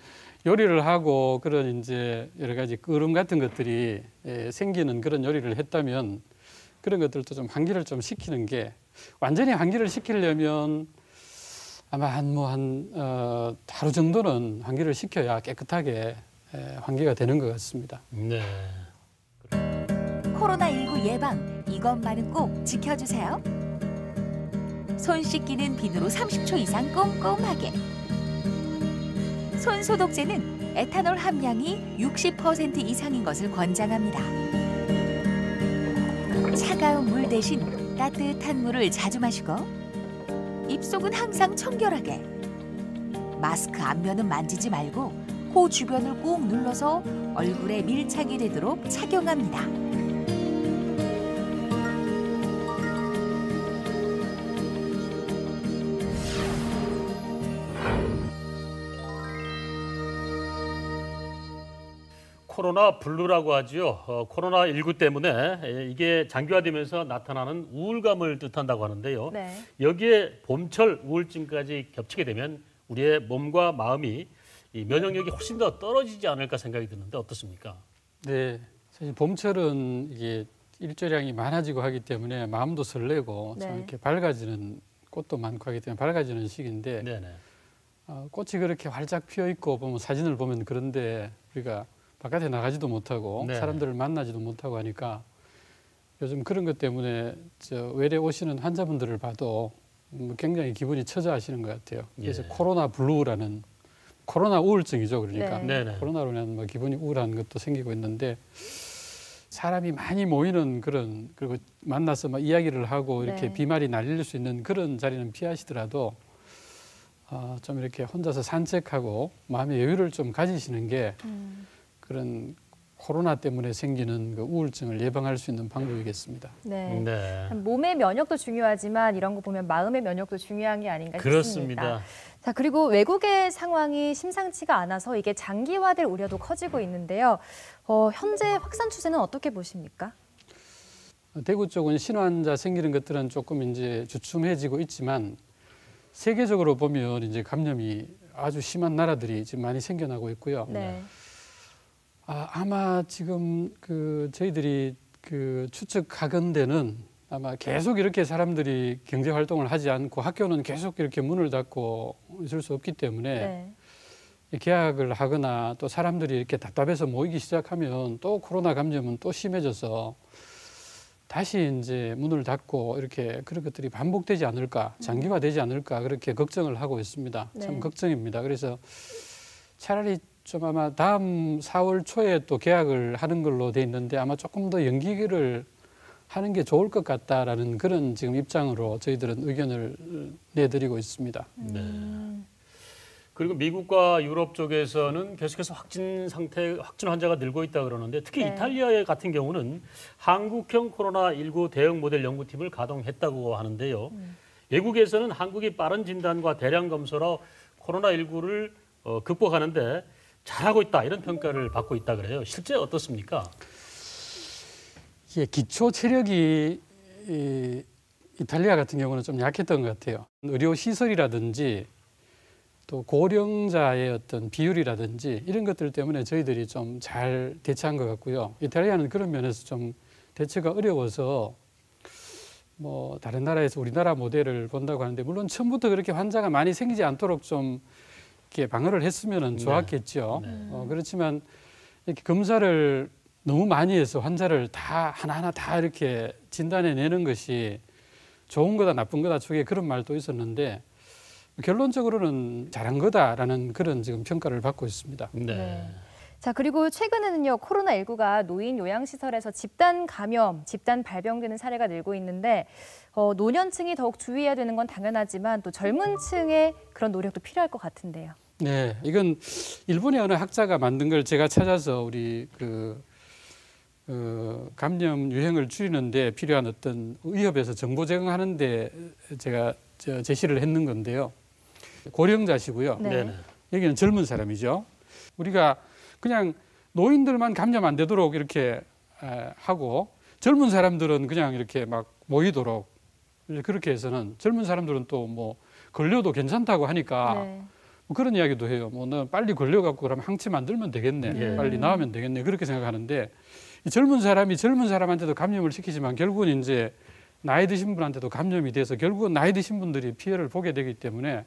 요리를 하고 그런 이제 여러 가지 끓음 같은 것들이 생기는 그런 요리를 했다면 그런 것들도 좀 환기를 좀 시키는 게 완전히 환기를 시키려면 아마 하루 정도는 환기를 시켜야 깨끗하게 환기가 되는 것 같습니다. 네. 코로나19 예방, 이것만은 꼭 지켜주세요. 손 씻기는 비누로 30초 이상 꼼꼼하게. 손 소독제는 에탄올 함량이 60% 이상인 것을 권장합니다. 차가운 물 대신 따뜻한 물을 자주 마시고 입속은 항상 청결하게. 마스크 앞면은 만지지 말고 코 주변을 꾹 눌러서 얼굴에 밀착이 되도록 착용합니다. 코로나 블루라고 하죠. 코로나19 때문에 이게 장기화되면서 나타나는 우울감을 뜻한다고 하는데요. 네. 여기에 봄철 우울증까지 겹치게 되면 우리의 몸과 마음이 이 면역력이 훨씬 더 떨어지지 않을까 생각이 드는데 어떻습니까? 네, 사실 봄철은 이게 일조량이 많아지고 하기 때문에 마음도 설레고 참 네. 이렇게 밝아지는 꽃도 많고 하기 때문에 밝아지는 시기인데 네네. 꽃이 그렇게 활짝 피어 있고 보면 사진을 보면 그런데 우리가 바깥에 나가지도 못하고 네. 사람들을 만나지도 못하고 하니까 요즘 그런 것 때문에 외래 오시는 환자분들을 봐도 굉장히 기분이 처져하시는 것 같아요. 그래서 예. 코로나 블루라는 코로나 우울증이죠. 그러니까 네. 네네. 코로나로 인한 기분이 우울한 것도 생기고 있는데 사람이 많이 모이는 그런 그리고 만나서 막 이야기를 하고 이렇게 네. 비말이 날릴 수 있는 그런 자리는 피하시더라도 좀 이렇게 혼자서 산책하고 마음의 여유를 좀 가지시는 게 그런 코로나 때문에 생기는 그 우울증을 예방할 수 있는 방법이겠습니다. 네. 네. 몸의 면역도 중요하지만 이런 거 보면 마음의 면역도 중요한 게 아닌가 싶습니다. 그렇습니다. 자, 그리고 외국의 상황이 심상치가 않아서 이게 장기화될 우려도 커지고 있는데요. 현재 확산 추세는 어떻게 보십니까? 대구 쪽은 신환자 생기는 것들은 조금 이제 주춤해지고 있지만 세계적으로 보면 이제 감염이 아주 심한 나라들이 지금 많이 생겨나고 있고요. 네. 아마 지금 저희들이 추측하건대는 아마 계속 이렇게 사람들이 경제 활동을 하지 않고 학교는 계속 이렇게 문을 닫고 있을 수 없기 때문에 네. 개학을 하거나 또 사람들이 이렇게 답답해서 모이기 시작하면 또 코로나 감염은 또 심해져서 다시 이제 문을 닫고 이렇게 그런 것들이 반복되지 않을까, 장기화되지 않을까 그렇게 걱정을 하고 있습니다. 참 네. 걱정입니다. 그래서 차라리 좀 아마 다음 4월 초에 또 개학을 하는 걸로 돼 있는데 아마 조금 더 연기를 하는 게 좋을 것 같다라는 그런 지금 입장으로 저희들은 의견을 내드리고 있습니다. 네. 그리고 미국과 유럽 쪽에서는 계속해서 확진 환자가 늘고 있다 그러는데 특히 네. 이탈리아 같은 경우는 한국형 코로나19 대응 모델 연구팀을 가동했다고 하는데요. 외국에서는 한국이 빠른 진단과 대량 검사로 코로나19를 극복하는데 잘하고 있다 이런 평가를 받고 있다 그래요. 실제 어떻습니까? 예, 기초 체력이 이탈리아 같은 경우는 좀 약했던 것 같아요. 의료 시설이라든지 또 고령자의 어떤 비율이라든지 이런 것들 때문에 저희들이 좀 잘 대처한 것 같고요. 이탈리아는 그런 면에서 좀 대처가 어려워서 뭐 다른 나라에서 우리나라 모델을 본다고 하는데 물론 처음부터 그렇게 환자가 많이 생기지 않도록 좀 이렇게 방어를 했으면 좋았겠죠. 네. 그렇지만 이렇게 검사를 너무 많이 해서 환자를 다 하나하나 다 이렇게 진단해내는 것이 좋은 거다 나쁜 거다 쪽에 그런 말도 있었는데 결론적으로는 잘한 거다라는 그런 지금 평가를 받고 있습니다. 네. 네. 자, 그리고 최근에는요, 코로나19가 노인 요양시설에서 집단 감염, 집단 발병되는 사례가 늘고 있는데 노년층이 더욱 주의해야 되는 건 당연하지만 또 젊은 층의 그런 노력도 필요할 것 같은데요. 네, 이건 일본의 어느 학자가 만든 걸 제가 찾아서 우리 감염 유행을 줄이는데 필요한 어떤 의협에서 정보 제공하는데 제가 제시를 했는 건데요. 고령자시고요. 네. 네네. 여기는 젊은 사람이죠. 우리가 그냥 노인들만 감염 안 되도록 이렇게 하고 젊은 사람들은 그냥 이렇게 막 모이도록 그렇게 해서는 젊은 사람들은 또 뭐 걸려도 괜찮다고 하니까 네. 뭐 그런 이야기도 해요. 뭐 너 빨리 걸려갖고 그러면 항체 만들면 되겠네. 예. 빨리 나으면 되겠네. 그렇게 생각하는데 이 젊은 사람이 젊은 사람한테도 감염을 시키지만 결국은 이제 나이 드신 분한테도 감염이 돼서 결국은 나이 드신 분들이 피해를 보게 되기 때문에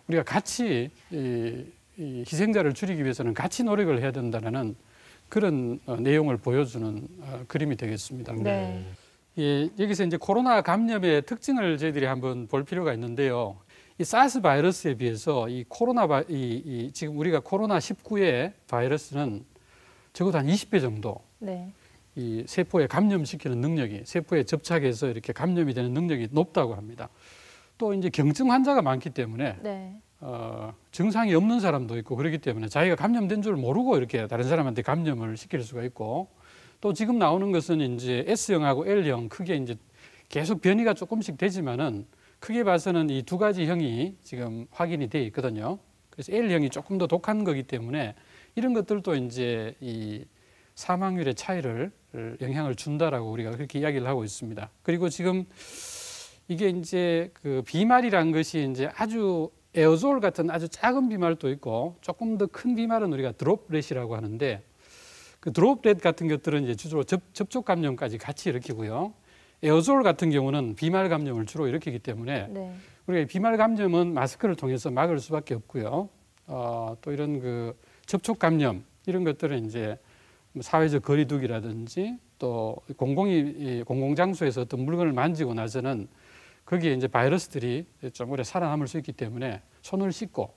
우리가 같이 이 희생자를 줄이기 위해서는 같이 노력을 해야 된다는 그런 내용을 보여주는 그림이 되겠습니다. 네. 예, 여기서 이제 코로나 감염의 특징을 저희들이 한번 볼 필요가 있는데요. 이 사스 바이러스에 비해서 이 지금 우리가 코로나 19의 바이러스는 적어도 한 20배 정도 네. 이 세포에 감염시키는 능력이 세포에 접착해서 이렇게 감염이 되는 능력이 높다고 합니다. 또 이제 경증 환자가 많기 때문에 네. 증상이 없는 사람도 있고 그렇기 때문에 자기가 감염된 줄 모르고 이렇게 다른 사람한테 감염을 시킬 수가 있고 또 지금 나오는 것은 이제 S형하고 L형 크게 이제 계속 변이가 조금씩 되지만은 크게 봐서는 이 두 가지 형이 지금 확인이 돼 있거든요. 그래서 L형이 조금 더 독한 거기 때문에 이런 것들도 이제 이 사망률의 차이를 영향을 준다라고 우리가 그렇게 이야기를 하고 있습니다. 그리고 지금 이게 이제 그 비말이란 것이 이제 아주 에어졸 같은 아주 작은 비말도 있고 조금 더 큰 비말은 우리가 드롭렛이라고 하는데 그 드롭렛 같은 것들은 이제 주로 접촉 감염까지 같이 일으키고요. 에어졸 같은 경우는 비말 감염을 주로 일으키기 때문에 네. 우리가 비말 감염은 마스크를 통해서 막을 수밖에 없고요. 또 이런 그 접촉 감염 이런 것들은 이제 사회적 거리두기라든지 또 공공장소에서 어떤 물건을 만지고 나서는 거기에 이제 바이러스들이 좀 오래 살아남을 수 있기 때문에 손을 씻고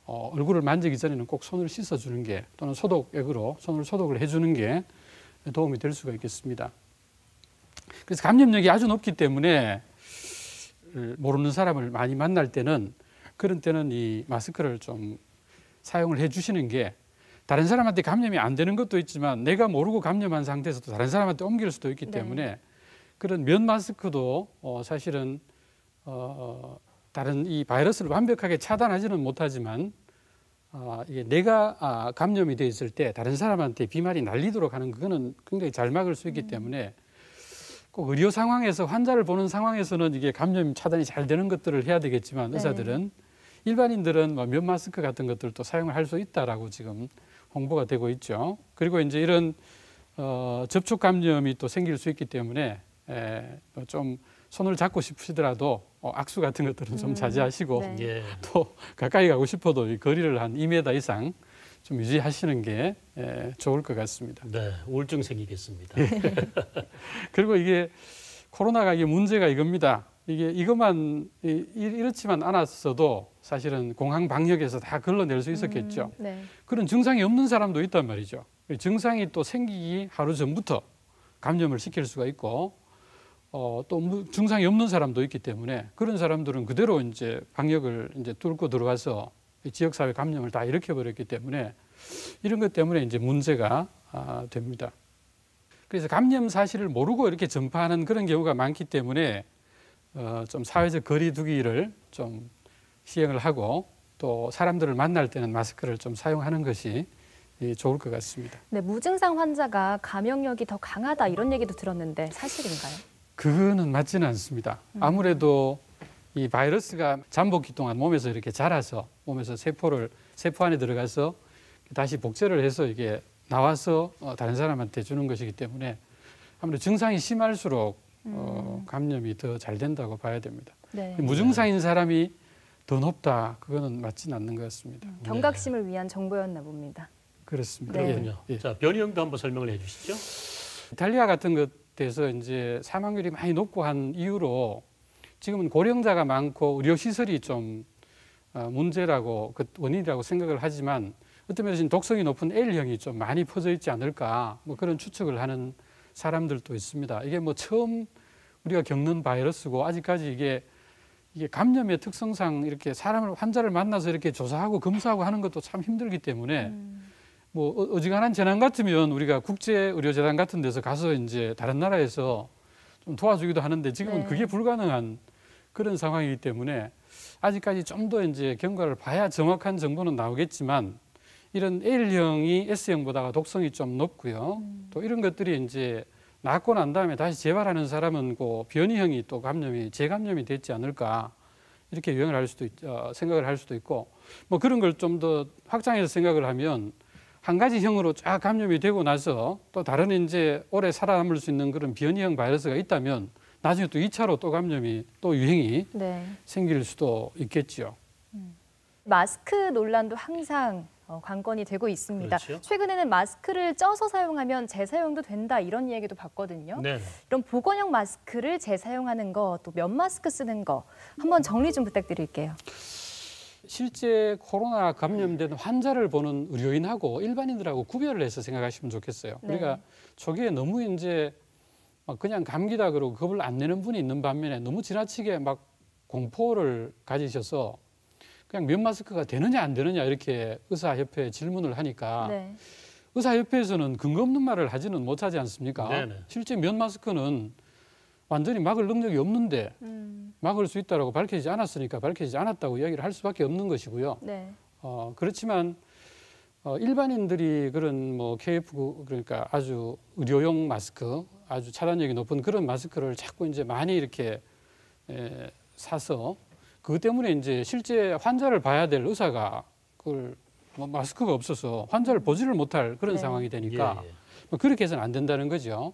얼굴을 만지기 전에는 꼭 손을 씻어주는 게 또는 소독액으로 손을 소독을 해주는 게 도움이 될 수가 있겠습니다. 그래서 감염력이 아주 높기 때문에 모르는 사람을 많이 만날 때는 그런 때는 이 마스크를 좀 사용을 해주시는 게 다른 사람한테 감염이 안 되는 것도 있지만 내가 모르고 감염한 상태에서 또 다른 사람한테 옮길 수도 있기 때문에 그런 면 마스크도 사실은 다른 이 바이러스를 완벽하게 차단하지는 못하지만 이게 내가 감염이 돼 있을 때 다른 사람한테 비말이 날리도록 하는 그거는 굉장히 잘 막을 수 있기 때문에 꼭 의료 상황에서 환자를 보는 상황에서는 이게 감염 차단이 잘 되는 것들을 해야 되겠지만 의사들은 일반인들은 뭐 면 마스크 같은 것들도 사용을 할 수 있다라고 지금 홍보가 되고 있죠. 그리고 이제 이런 접촉 감염이 또 생길 수 있기 때문에 좀 손을 잡고 싶으시더라도 악수 같은 것들은 좀 자제하시고 네. 예. 또 가까이 가고 싶어도 이 거리를 한 2m 이상 좀 유지하시는 게 좋을 것 같습니다. 네, 우울증 생기겠습니다. 그리고 이게 코로나가 이게 문제가 이겁니다. 이게 이것만 이렇지만 않았어도 사실은 공항 방역에서 다 걸러낼 수 있었겠죠. 네. 그런 증상이 없는 사람도 있단 말이죠. 증상이 또 생기기 하루 전부터 감염을 시킬 수가 있고 또 증상이 없는 사람도 있기 때문에 그런 사람들은 그대로 이제 방역을 이제 뚫고 들어와서 지역사회 감염을 다 일으켜버렸기 때문에 이런 것 때문에 이제 문제가 됩니다. 그래서 감염 사실을 모르고 이렇게 전파하는 그런 경우가 많기 때문에 좀 사회적 거리두기를 좀 시행을 하고 또 사람들을 만날 때는 마스크를 좀 사용하는 것이 좋을 것 같습니다. 네, 무증상 환자가 감염력이 더 강하다 이런 얘기도 들었는데 사실인가요? 그거는 맞지는 않습니다. 아무래도 이 바이러스가 잠복기 동안 몸에서 이렇게 자라서 몸에서 세포 안에 들어가서 다시 복제를 해서 이게 나와서 다른 사람한테 주는 것이기 때문에 아무래도 증상이 심할수록 감염이 더 잘 된다고 봐야 됩니다. 네. 무증상인 사람이 더 높다. 그거는 맞지는 않는 것 같습니다. 경각심을 위한 정보였나 봅니다. 그렇습니다. 네. 그렇군요. 예. 자, 변이형도 한번 설명을 해주시죠. 이탈리아 같은 것에서 이제 사망률이 많이 높고 한 이유로 지금은 고령자가 많고 의료 시설이 좀 문제라고 그 원인이라고 생각을 하지만 어떤 면에서는 독성이 높은 L형이 좀 많이 퍼져 있지 않을까 뭐 그런 추측을 하는 사람들도 있습니다. 이게 뭐 처음 우리가 겪는 바이러스고 아직까지 이게 이게 감염의 특성상 이렇게 환자를 만나서 이렇게 조사하고 검사하고 하는 것도 참 힘들기 때문에 뭐 어지간한 재난 같으면 우리가 국제의료재단 같은 데서 가서 이제 다른 나라에서 좀 도와주기도 하는데 지금은 네. 그게 불가능한 그런 상황이기 때문에 아직까지 좀 더 이제 경과를 봐야 정확한 정보는 나오겠지만 이런 L형이 S형보다가 독성이 좀 높고요. 또 이런 것들이 이제 낫고 난 다음에 다시 재발하는 사람은 그 변이형이 또 재감염이 됐지 않을까 이렇게 생각을 할 수도 있고 뭐 그런 걸 좀 더 확장해서 생각을 하면 한 가지 형으로 쫙 감염이 되고 나서 또 다른 이제 오래 살아남을 수 있는 그런 변이형 바이러스가 있다면 나중에 또 2차로 또 감염이 또 유행이 네. 생길 수도 있겠죠. 마스크 논란도 항상 관건이 되고 있습니다. 그렇죠. 최근에는 마스크를 쪄서 사용하면 재사용도 된다 이런 얘기도 봤거든요. 네. 이런 보건용 마스크를 재사용하는 거, 또 면 마스크 쓰는 거 한번 정리 좀 부탁드릴게요. 실제 코로나 감염된 환자를 보는 의료인하고 일반인들하고 구별을 해서 생각하시면 좋겠어요. 네. 우리가 초기에 너무 이제 막 그냥 감기다 그러고 겁을 안 내는 분이 있는 반면에 너무 지나치게 막 공포를 가지셔서 그냥 면 마스크가 되느냐 안 되느냐 이렇게 의사협회에 질문을 하니까 네. 의사협회에서는 근거 없는 말을 하지는 못하지 않습니까? 네네. 실제 면 마스크는 완전히 막을 능력이 없는데 막을 수 있다고 밝혀지지 않았으니까 밝혀지지 않았다고 이야기를 할 수밖에 없는 것이고요. 네. 그렇지만 일반인들이 그런 뭐 KF 그러니까 아주 의료용 마스크, 아주 차단력이 높은 그런 마스크를 자꾸 이제 많이 이렇게 사서 그것 때문에 이제 실제 환자를 봐야 될 의사가 그걸 뭐 마스크가 없어서 환자를 보지를 못할 그런 네. 상황이 되니까 예, 예. 뭐 그렇게 해서는 안 된다는 거죠.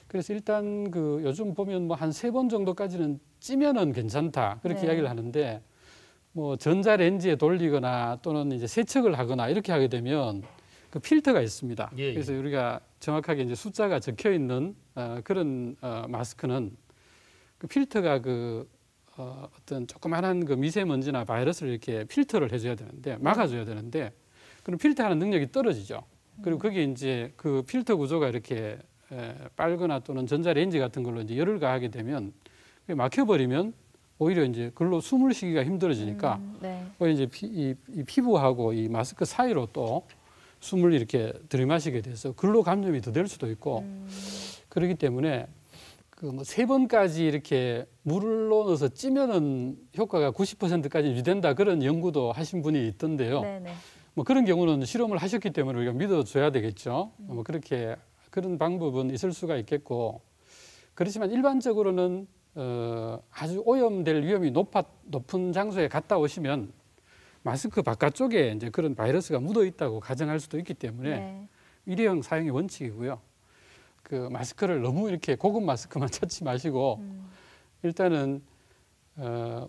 그래서 일단 그 요즘 보면 뭐 한 3번 정도까지는 찌면은 괜찮다 그렇게 네. 이야기를 하는데 뭐 전자레인지에 돌리거나 또는 이제 세척을 하거나 이렇게 하게 되면 그 필터가 있습니다. 예, 예. 그래서 우리가 정확하게 이제 숫자가 적혀 있는 그런 마스크는 그 필터가 어떤 조그마한 그 미세먼지나 바이러스를 이렇게 필터를 해줘야 되는데 막아줘야 되는데 그럼 필터하는 능력이 떨어지죠. 그리고 그게 이제 그 필터 구조가 이렇게 빨거나 또는 전자레인지 같은 걸로 이제 열을 가하게 되면 그게 막혀버리면 오히려 이제 그걸로 숨을 쉬기가 힘들어지니까 네. 오히려 이제 이 피부하고 이 마스크 사이로 또 숨을 이렇게 들이마시게 돼서 그걸로 감염이 더 될 수도 있고 그렇기 때문에 그 뭐 3번까지 이렇게 물로 넣어서 찌면은 효과가 90%까지 유지된다 그런 연구도 하신 분이 있던데요. 네네. 뭐 그런 경우는 실험을 하셨기 때문에 우리가 믿어줘야 되겠죠. 뭐 그렇게 그런 방법은 있을 수가 있겠고 그렇지만 일반적으로는 아주 오염될 위험이 높은 장소에 갔다 오시면 마스크 바깥쪽에 이제 그런 바이러스가 묻어 있다고 가정할 수도 있기 때문에 네. 일회용 사용이 원칙이고요. 그 마스크를 너무 이렇게 고급 마스크만 찾지 마시고 일단은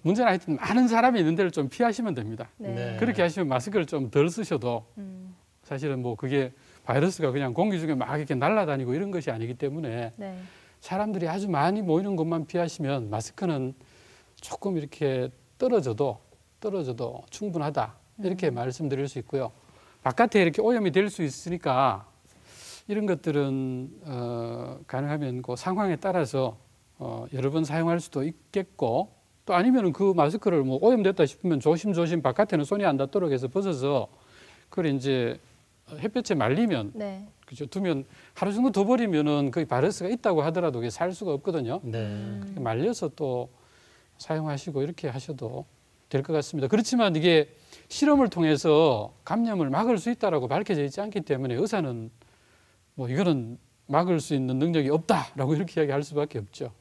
문제는 하여튼 많은 사람이 있는 데를 좀 피하시면 됩니다. 네. 네. 그렇게 하시면 마스크를 좀 덜 쓰셔도 사실은 뭐 그게 바이러스가 그냥 공기 중에 막 이렇게 날아다니고 이런 것이 아니기 때문에 네. 사람들이 아주 많이 모이는 곳만 피하시면 마스크는 조금 이렇게 떨어져도 충분하다 이렇게 말씀드릴 수 있고요. 바깥에 이렇게 오염이 될 수 있으니까 이런 것들은 가능하면 그 상황에 따라서 여러 번 사용할 수도 있겠고 또 아니면은 그 마스크를 뭐 오염됐다 싶으면 조심조심 바깥에는 손이 안 닿도록 해서 벗어서 그걸 이제 햇볕에 말리면 네. 그죠 두면 하루 정도 더 버리면은 그 바이러스가 있다고 하더라도 그게 살 수가 없거든요. 네. 말려서 또 사용하시고 이렇게 하셔도 될 것 같습니다. 그렇지만 이게 실험을 통해서 감염을 막을 수 있다라고 밝혀져 있지 않기 때문에 의사는 뭐 이거는 막을 수 있는 능력이 없다라고 이렇게 이야기할 수밖에 없죠.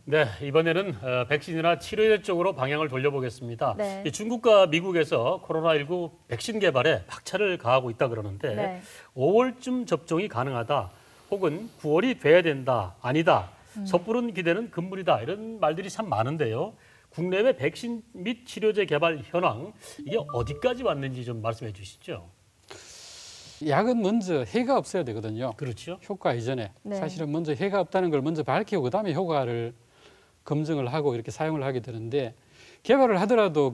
네, 이번에는 백신이나 치료제 쪽으로 방향을 돌려보겠습니다. 네. 이 중국과 미국에서 코로나19 백신 개발에 박차를 가하고 있다 그러는데 네. 5월쯤 접종이 가능하다 혹은 9월이 돼야 된다, 아니다, 섣부른 기대는 금물이다 이런 말들이 참 많은데요. 국내외 백신 및 치료제 개발 현황 이게 어디까지 왔는지 좀 말씀해 주시죠. 약은 먼저 해가 없어야 되거든요. 그렇죠. 효과 이전에 네. 사실은 먼저 해가 없다는 걸 먼저 밝히고 그다음에 효과를 검증을 하고 이렇게 사용을 하게 되는데 개발을 하더라도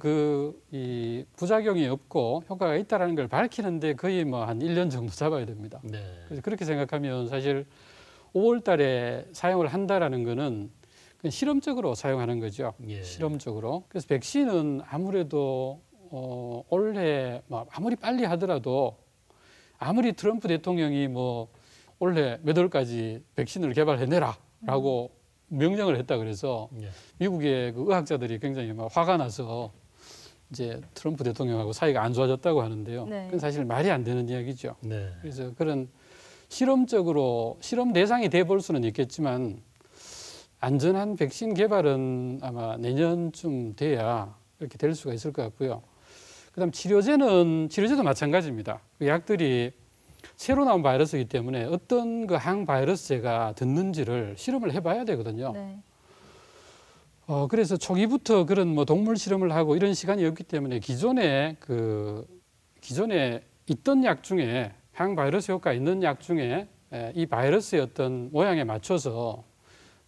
이 부작용이 없고 효과가 있다는 걸 밝히는데 거의 뭐 한 1년 정도 잡아야 됩니다. 네. 그래서 그렇게 생각하면 사실 5월 달에 사용을 한다라는 거는 실험적으로 사용하는 거죠. 예. 실험적으로. 그래서 백신은 아무래도 올해 뭐 아무리 빨리 하더라도 아무리 트럼프 대통령이 뭐 올해 몇 월까지 백신을 개발해내라라고 명령을 했다 그래서 예. 미국의 그 의학자들이 굉장히 막 화가 나서 이제 트럼프 대통령하고 사이가 안 좋아졌다고 하는데요. 네. 그건 사실 말이 안 되는 이야기죠. 네. 그래서 그런 실험적으로 실험 대상이 돼 볼 수는 있겠지만 안전한 백신 개발은 아마 내년쯤 돼야 이렇게 될 수가 있을 것 같고요. 그다음 치료제도 마찬가지입니다. 그 약들이 새로 나온 바이러스이기 때문에 어떤 그 항바이러스제가 듣는지를 실험을 해봐야 되거든요. 네. 그래서 초기부터 그런 뭐 동물 실험을 하고 이런 시간이 없기 때문에 기존에 있던 약 중에 항바이러스 효과 있는 약 중에 이 바이러스의 어떤 모양에 맞춰서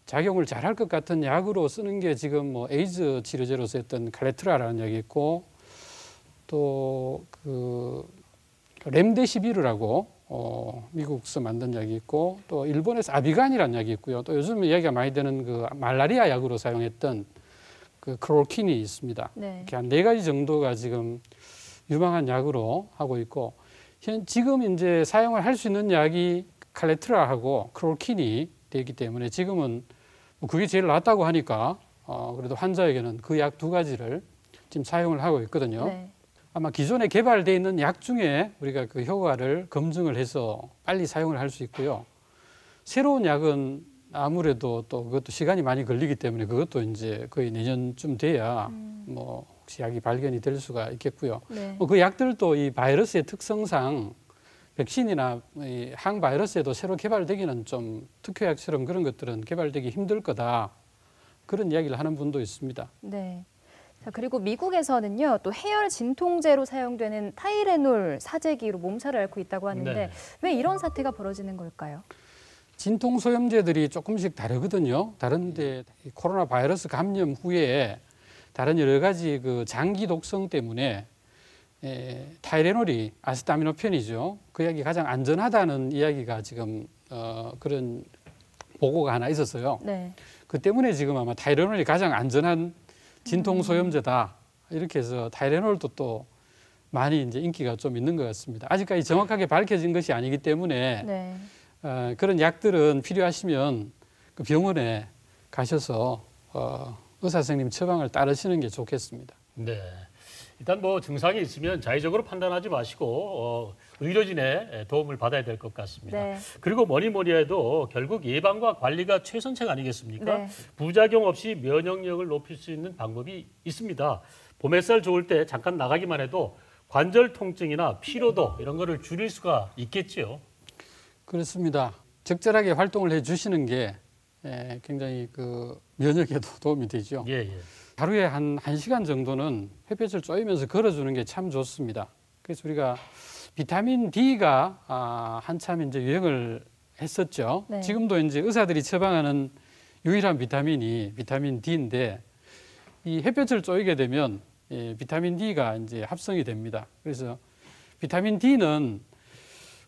작용을 잘할 것 같은 약으로 쓰는 게 지금 뭐 에이즈 치료제로 쓰였던 칼레트라라는 약이 있고 또 그 렘데시비르라고 미국에서 만든 약이 있고 또 일본에서 아비간이라는 약이 있고요. 또 요즘 이야기가 많이 되는 그 말라리아 약으로 사용했던 그 크롤킨이 있습니다. 네. 이렇게 한 4가지 정도가 지금 유망한 약으로 하고 있고 지금 이제 사용을 할 수 있는 약이 칼레트라하고 크롤킨이 되기 때문에 지금은 뭐 그게 제일 낫다고 하니까 그래도 환자에게는 그 약 2가지를 지금 사용을 하고 있거든요. 네. 아마 기존에 개발되어 있는 약 중에 우리가 그 효과를 검증을 해서 빨리 사용을 할 수 있고요. 새로운 약은 아무래도 또 그것도 시간이 많이 걸리기 때문에 그것도 이제 거의 내년쯤 돼야 뭐 혹시 약이 발견이 될 수가 있겠고요. 네. 그 약들도 이 바이러스의 특성상 백신이나 이 항바이러스에도 새로 개발되기는 좀 특효약처럼 그런 것들은 개발되기 힘들 거다. 그런 이야기를 하는 분도 있습니다. 네. 자, 그리고 미국에서는요, 또 해열 진통제로 사용되는 타이레놀 사재기로 몸살을 앓고 있다고 하는데 네. 왜 이런 사태가 벌어지는 걸까요? 진통 소염제들이 조금씩 다르거든요. 다른데 이 코로나 바이러스 감염 후에 다른 여러 가지 그 장기 독성 때문에 타이레놀이 아세타미노펜이죠. 그 약이 가장 안전하다는 이야기가 지금 그런 보고가 하나 있었어요. 네. 그 때문에 지금 아마 타이레놀이 가장 안전한 진통 소염제다. 이렇게 해서 타이레놀도 또 많이 이제 인기가 좀 있는 것 같습니다. 아직까지 정확하게 밝혀진 것이 아니기 때문에 네. 그런 약들은 필요하시면 그 병원에 가셔서 의사 선생님 처방을 따르시는 게 좋겠습니다. 네. 일단 뭐 증상이 있으면 자의적으로 판단하지 마시고 의료진의 도움을 받아야 될 것 같습니다. 네. 그리고 뭐니 해도 결국 예방과 관리가 최선책 아니겠습니까? 네. 부작용 없이 면역력을 높일 수 있는 방법이 있습니다. 봄 햇살 좋을 때 잠깐 나가기만 해도 관절 통증이나 피로도 이런 거를 줄일 수가 있겠지요. 그렇습니다. 적절하게 활동을 해 주시는 게 굉장히 그 면역에도 도움이 되죠. 예, 예. 하루에 한 1시간 정도는 햇볕을 쬐면서 걸어주는 게 참 좋습니다. 그래서 우리가 비타민 D가 한참 이제 유행을 했었죠. 네. 지금도 이제 의사들이 처방하는 유일한 비타민이 비타민 D인데 이 햇볕을 쬐게 되면 비타민 D가 이제 합성이 됩니다. 그래서 비타민 D는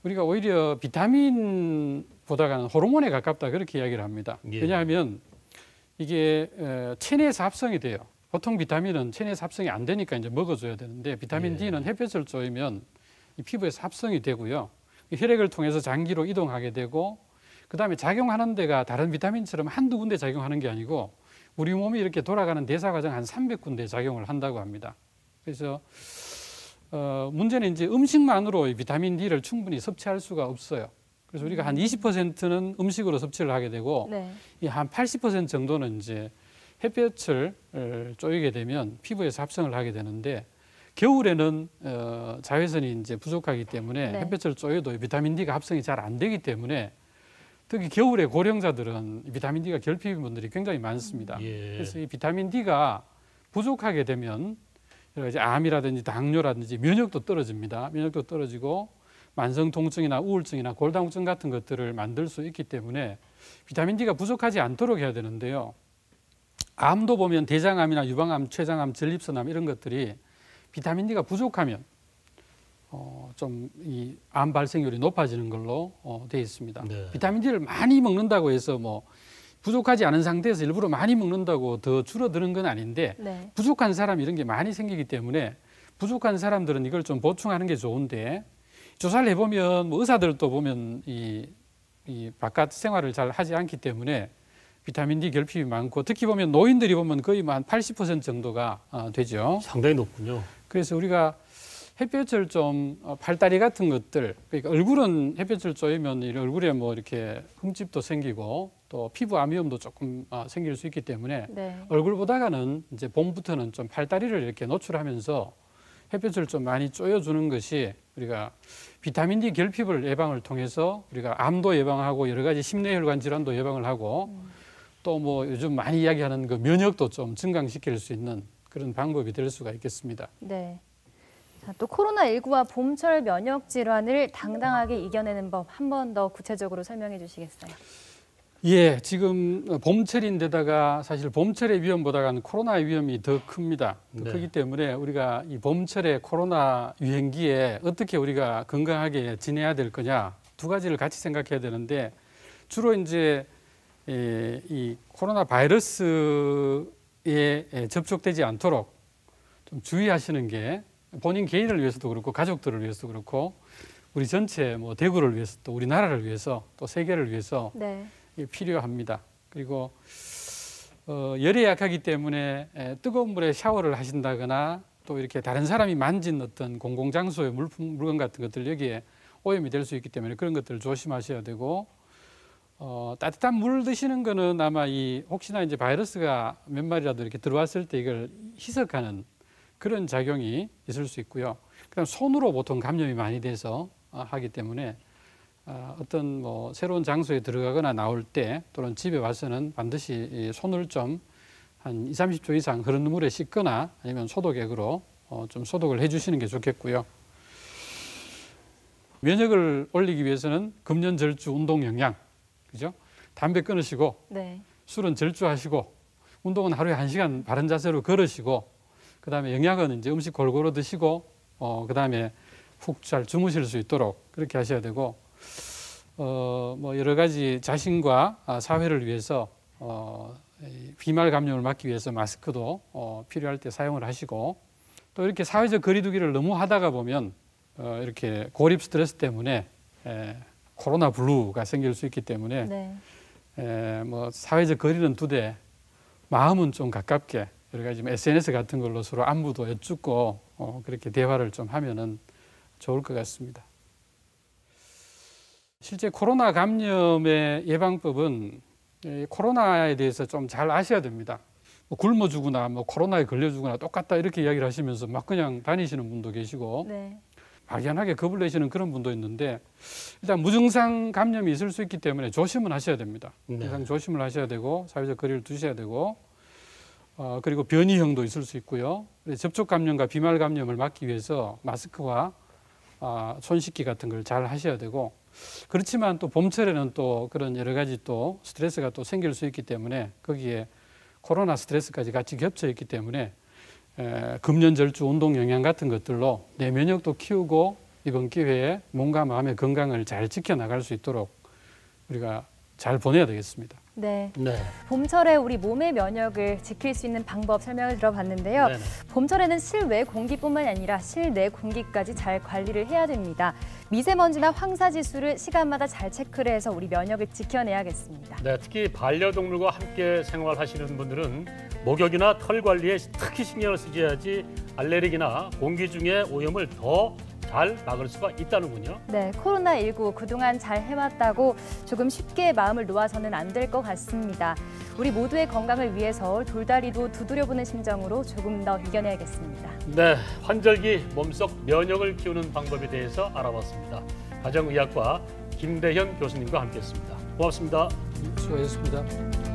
우리가 오히려 비타민보다는 호르몬에 가깝다 그렇게 이야기를 합니다. 예. 왜냐하면 이게 체내에서 합성이 돼요. 보통 비타민은 체내에서 합성이 안 되니까 이제 먹어줘야 되는데 비타민 예. D는 햇볕을 쬐면 이 피부에서 합성이 되고요. 혈액을 통해서 장기로 이동하게 되고 그다음에 작용하는 데가 다른 비타민처럼 한두 군데 작용하는 게 아니고 우리 몸이 이렇게 돌아가는 대사 과정 한 300군데 작용을 한다고 합니다. 그래서 문제는 이제 음식만으로 이 비타민 D를 충분히 섭취할 수가 없어요. 그래서 우리가 한 20%는 음식으로 섭취를 하게 되고 네. 이 한 80% 정도는 이제 햇볕을 쬐게 되면 피부에서 합성을 하게 되는데 겨울에는 자외선이 이제 부족하기 때문에 네. 햇볕을 쬐도 비타민 D가 합성이 잘 안 되기 때문에 특히 겨울에 고령자들은 이 비타민 D가 결핍인 분들이 굉장히 많습니다. 예. 그래서 이 비타민 D가 부족하게 되면 여러 가지 암이라든지 당뇨라든지 면역도 떨어집니다. 면역도 떨어지고 만성 통증이나 우울증이나 골다공증 같은 것들을 만들 수 있기 때문에 비타민 D가 부족하지 않도록 해야 되는데요. 암도 보면 대장암이나 유방암, 췌장암, 전립선암 이런 것들이 비타민 D가 부족하면 좀 이 암 발생률이 높아지는 걸로 되어 있습니다. 네. 비타민 D를 많이 먹는다고 해서 뭐 부족하지 않은 상태에서 일부러 많이 먹는다고 더 줄어드는 건 아닌데 네. 부족한 사람 이런 게 많이 생기기 때문에 부족한 사람들은 이걸 좀 보충하는 게 좋은데 조사를 해보면 뭐 의사들도 보면 이 바깥 생활을 잘 하지 않기 때문에 비타민 D 결핍이 많고 특히 보면 노인들이 보면 거의 한 80% 정도가 되죠. 상당히 높군요. 그래서 우리가 햇볕을 좀 팔다리 같은 것들, 그러니까 얼굴은 햇볕을 쬐면 얼굴에 뭐 이렇게 흠집도 생기고 또 피부 암위험도 조금 생길 수 있기 때문에 네. 얼굴보다는 이제 봄부터는 좀 팔다리를 이렇게 노출하면서 햇볕을 좀 많이 쬐어주는 것이 우리가 비타민 D 결핍을 예방을 통해서 우리가 암도 예방하고 여러 가지 심뇌혈관 질환도 예방을 하고 또 뭐 요즘 많이 이야기하는 그 면역도 좀 증강시킬 수 있는 그런 방법이 될 수가 있겠습니다. 네. 자, 또 코로나19와 봄철 면역 질환을 당당하게 이겨내는 법 한 번 더 구체적으로 설명해 주시겠어요? 예, 지금 봄철인데다가 사실 봄철의 위험보다는 코로나의 위험이 더 큽니다. 더 네. 크기 때문에 우리가 이 봄철의 코로나 유행기에 어떻게 우리가 건강하게 지내야 될 거냐 두 가지를 같이 생각해야 되는데 주로 이제 이 코로나 바이러스에 접촉되지 않도록 좀 주의하시는 게 본인 개인을 위해서도 그렇고 가족들을 위해서도 그렇고 우리 전체 뭐 대구를 위해서 또 우리나라를 위해서 또 세계를 위해서 네. 필요합니다. 그리고 열에 약하기 때문에 뜨거운 물에 샤워를 하신다거나 또 이렇게 다른 사람이 만진 어떤 공공장소의 물건 같은 것들 여기에 오염이 될 수 있기 때문에 그런 것들을 조심하셔야 되고 따뜻한 물 드시는 거는 아마 혹시나 이제 바이러스가 몇 마리라도 이렇게 들어왔을 때 이걸 희석하는 그런 작용이 있을 수 있고요. 그다음 손으로 보통 감염이 많이 돼서 하기 때문에 어떤 뭐 새로운 장소에 들어가거나 나올 때 또는 집에 와서는 반드시 손을 좀 한 20-30초 이상 흐르는 물에 씻거나 아니면 소독액으로 좀 소독을 해주시는 게 좋겠고요. 면역을 올리기 위해서는 금연, 절주, 운동, 영양, 그죠? 담배 끊으시고 네. 술은 절주하시고 운동은 하루에 1시간 바른 자세로 걸으시고 그다음에 영양은 이제 음식 골고루 드시고 그다음에 푹 잘 주무실 수 있도록 그렇게 하셔야 되고 뭐 여러 가지 자신과 사회를 위해서 비말 감염을 막기 위해서 마스크도 필요할 때 사용을 하시고 또 이렇게 사회적 거리두기를 너무 하다가 보면 이렇게 고립 스트레스 때문에 코로나 블루가 생길 수 있기 때문에 네. 뭐 사회적 거리는 두되 마음은 좀 가깝게 여러 가지 SNS 같은 걸로 서로 안부도 여쭙고 그렇게 대화를 좀 하면은 좋을 것 같습니다. 실제 코로나 감염의 예방법은 코로나에 대해서 좀 잘 아셔야 됩니다. 뭐 굶어 죽거나 뭐 코로나에 걸려 죽거나 똑같다 이렇게 이야기를 하시면서 막 그냥 다니시는 분도 계시고 네. 막연하게 겁을 내시는 그런 분도 있는데 일단 무증상 감염이 있을 수 있기 때문에 조심은 하셔야 됩니다. 네. 항상 조심을 하셔야 되고 사회적 거리를 두셔야 되고 그리고 변이형도 있을 수 있고요. 접촉 감염과 비말 감염을 막기 위해서 마스크와 손 씻기 같은 걸 잘 하셔야 되고 그렇지만 또 봄철에는 또 그런 여러 가지 또 스트레스가 또 생길 수 있기 때문에 거기에 코로나 스트레스까지 같이 겹쳐 있기 때문에 금연, 절주, 운동, 영양 같은 것들로 내 면역도 키우고 이번 기회에 몸과 마음의 건강을 잘 지켜나갈 수 있도록 우리가 잘 보내야 되겠습니다. 네. 네. 봄철에 우리 몸의 면역을 지킬 수 있는 방법 설명을 들어봤는데요. 네네. 봄철에는 실외 공기뿐만 아니라 실내 공기까지 잘 관리를 해야 됩니다. 미세먼지나 황사지수를 시간마다 잘 체크를 해서 우리 면역을 지켜내야겠습니다. 네, 특히 반려동물과 함께 생활하시는 분들은 목욕이나 털 관리에 특히 신경을 쓰셔야지 알레르기나 공기 중의 오염을 더 잘 막을 수가 있다는군요. 네, 코로나19 그동안 잘 해왔다고 조금 쉽게 마음을 놓아서는 안 될 것 같습니다. 우리 모두의 건강을 위해서 돌다리도 두드려보는 심정으로 조금 더 이겨내야겠습니다. 네, 환절기 몸속 면역을 키우는 방법에 대해서 알아봤습니다. 가정의학과 김대현 교수님과 함께했습니다. 고맙습니다. 수고하셨습니다.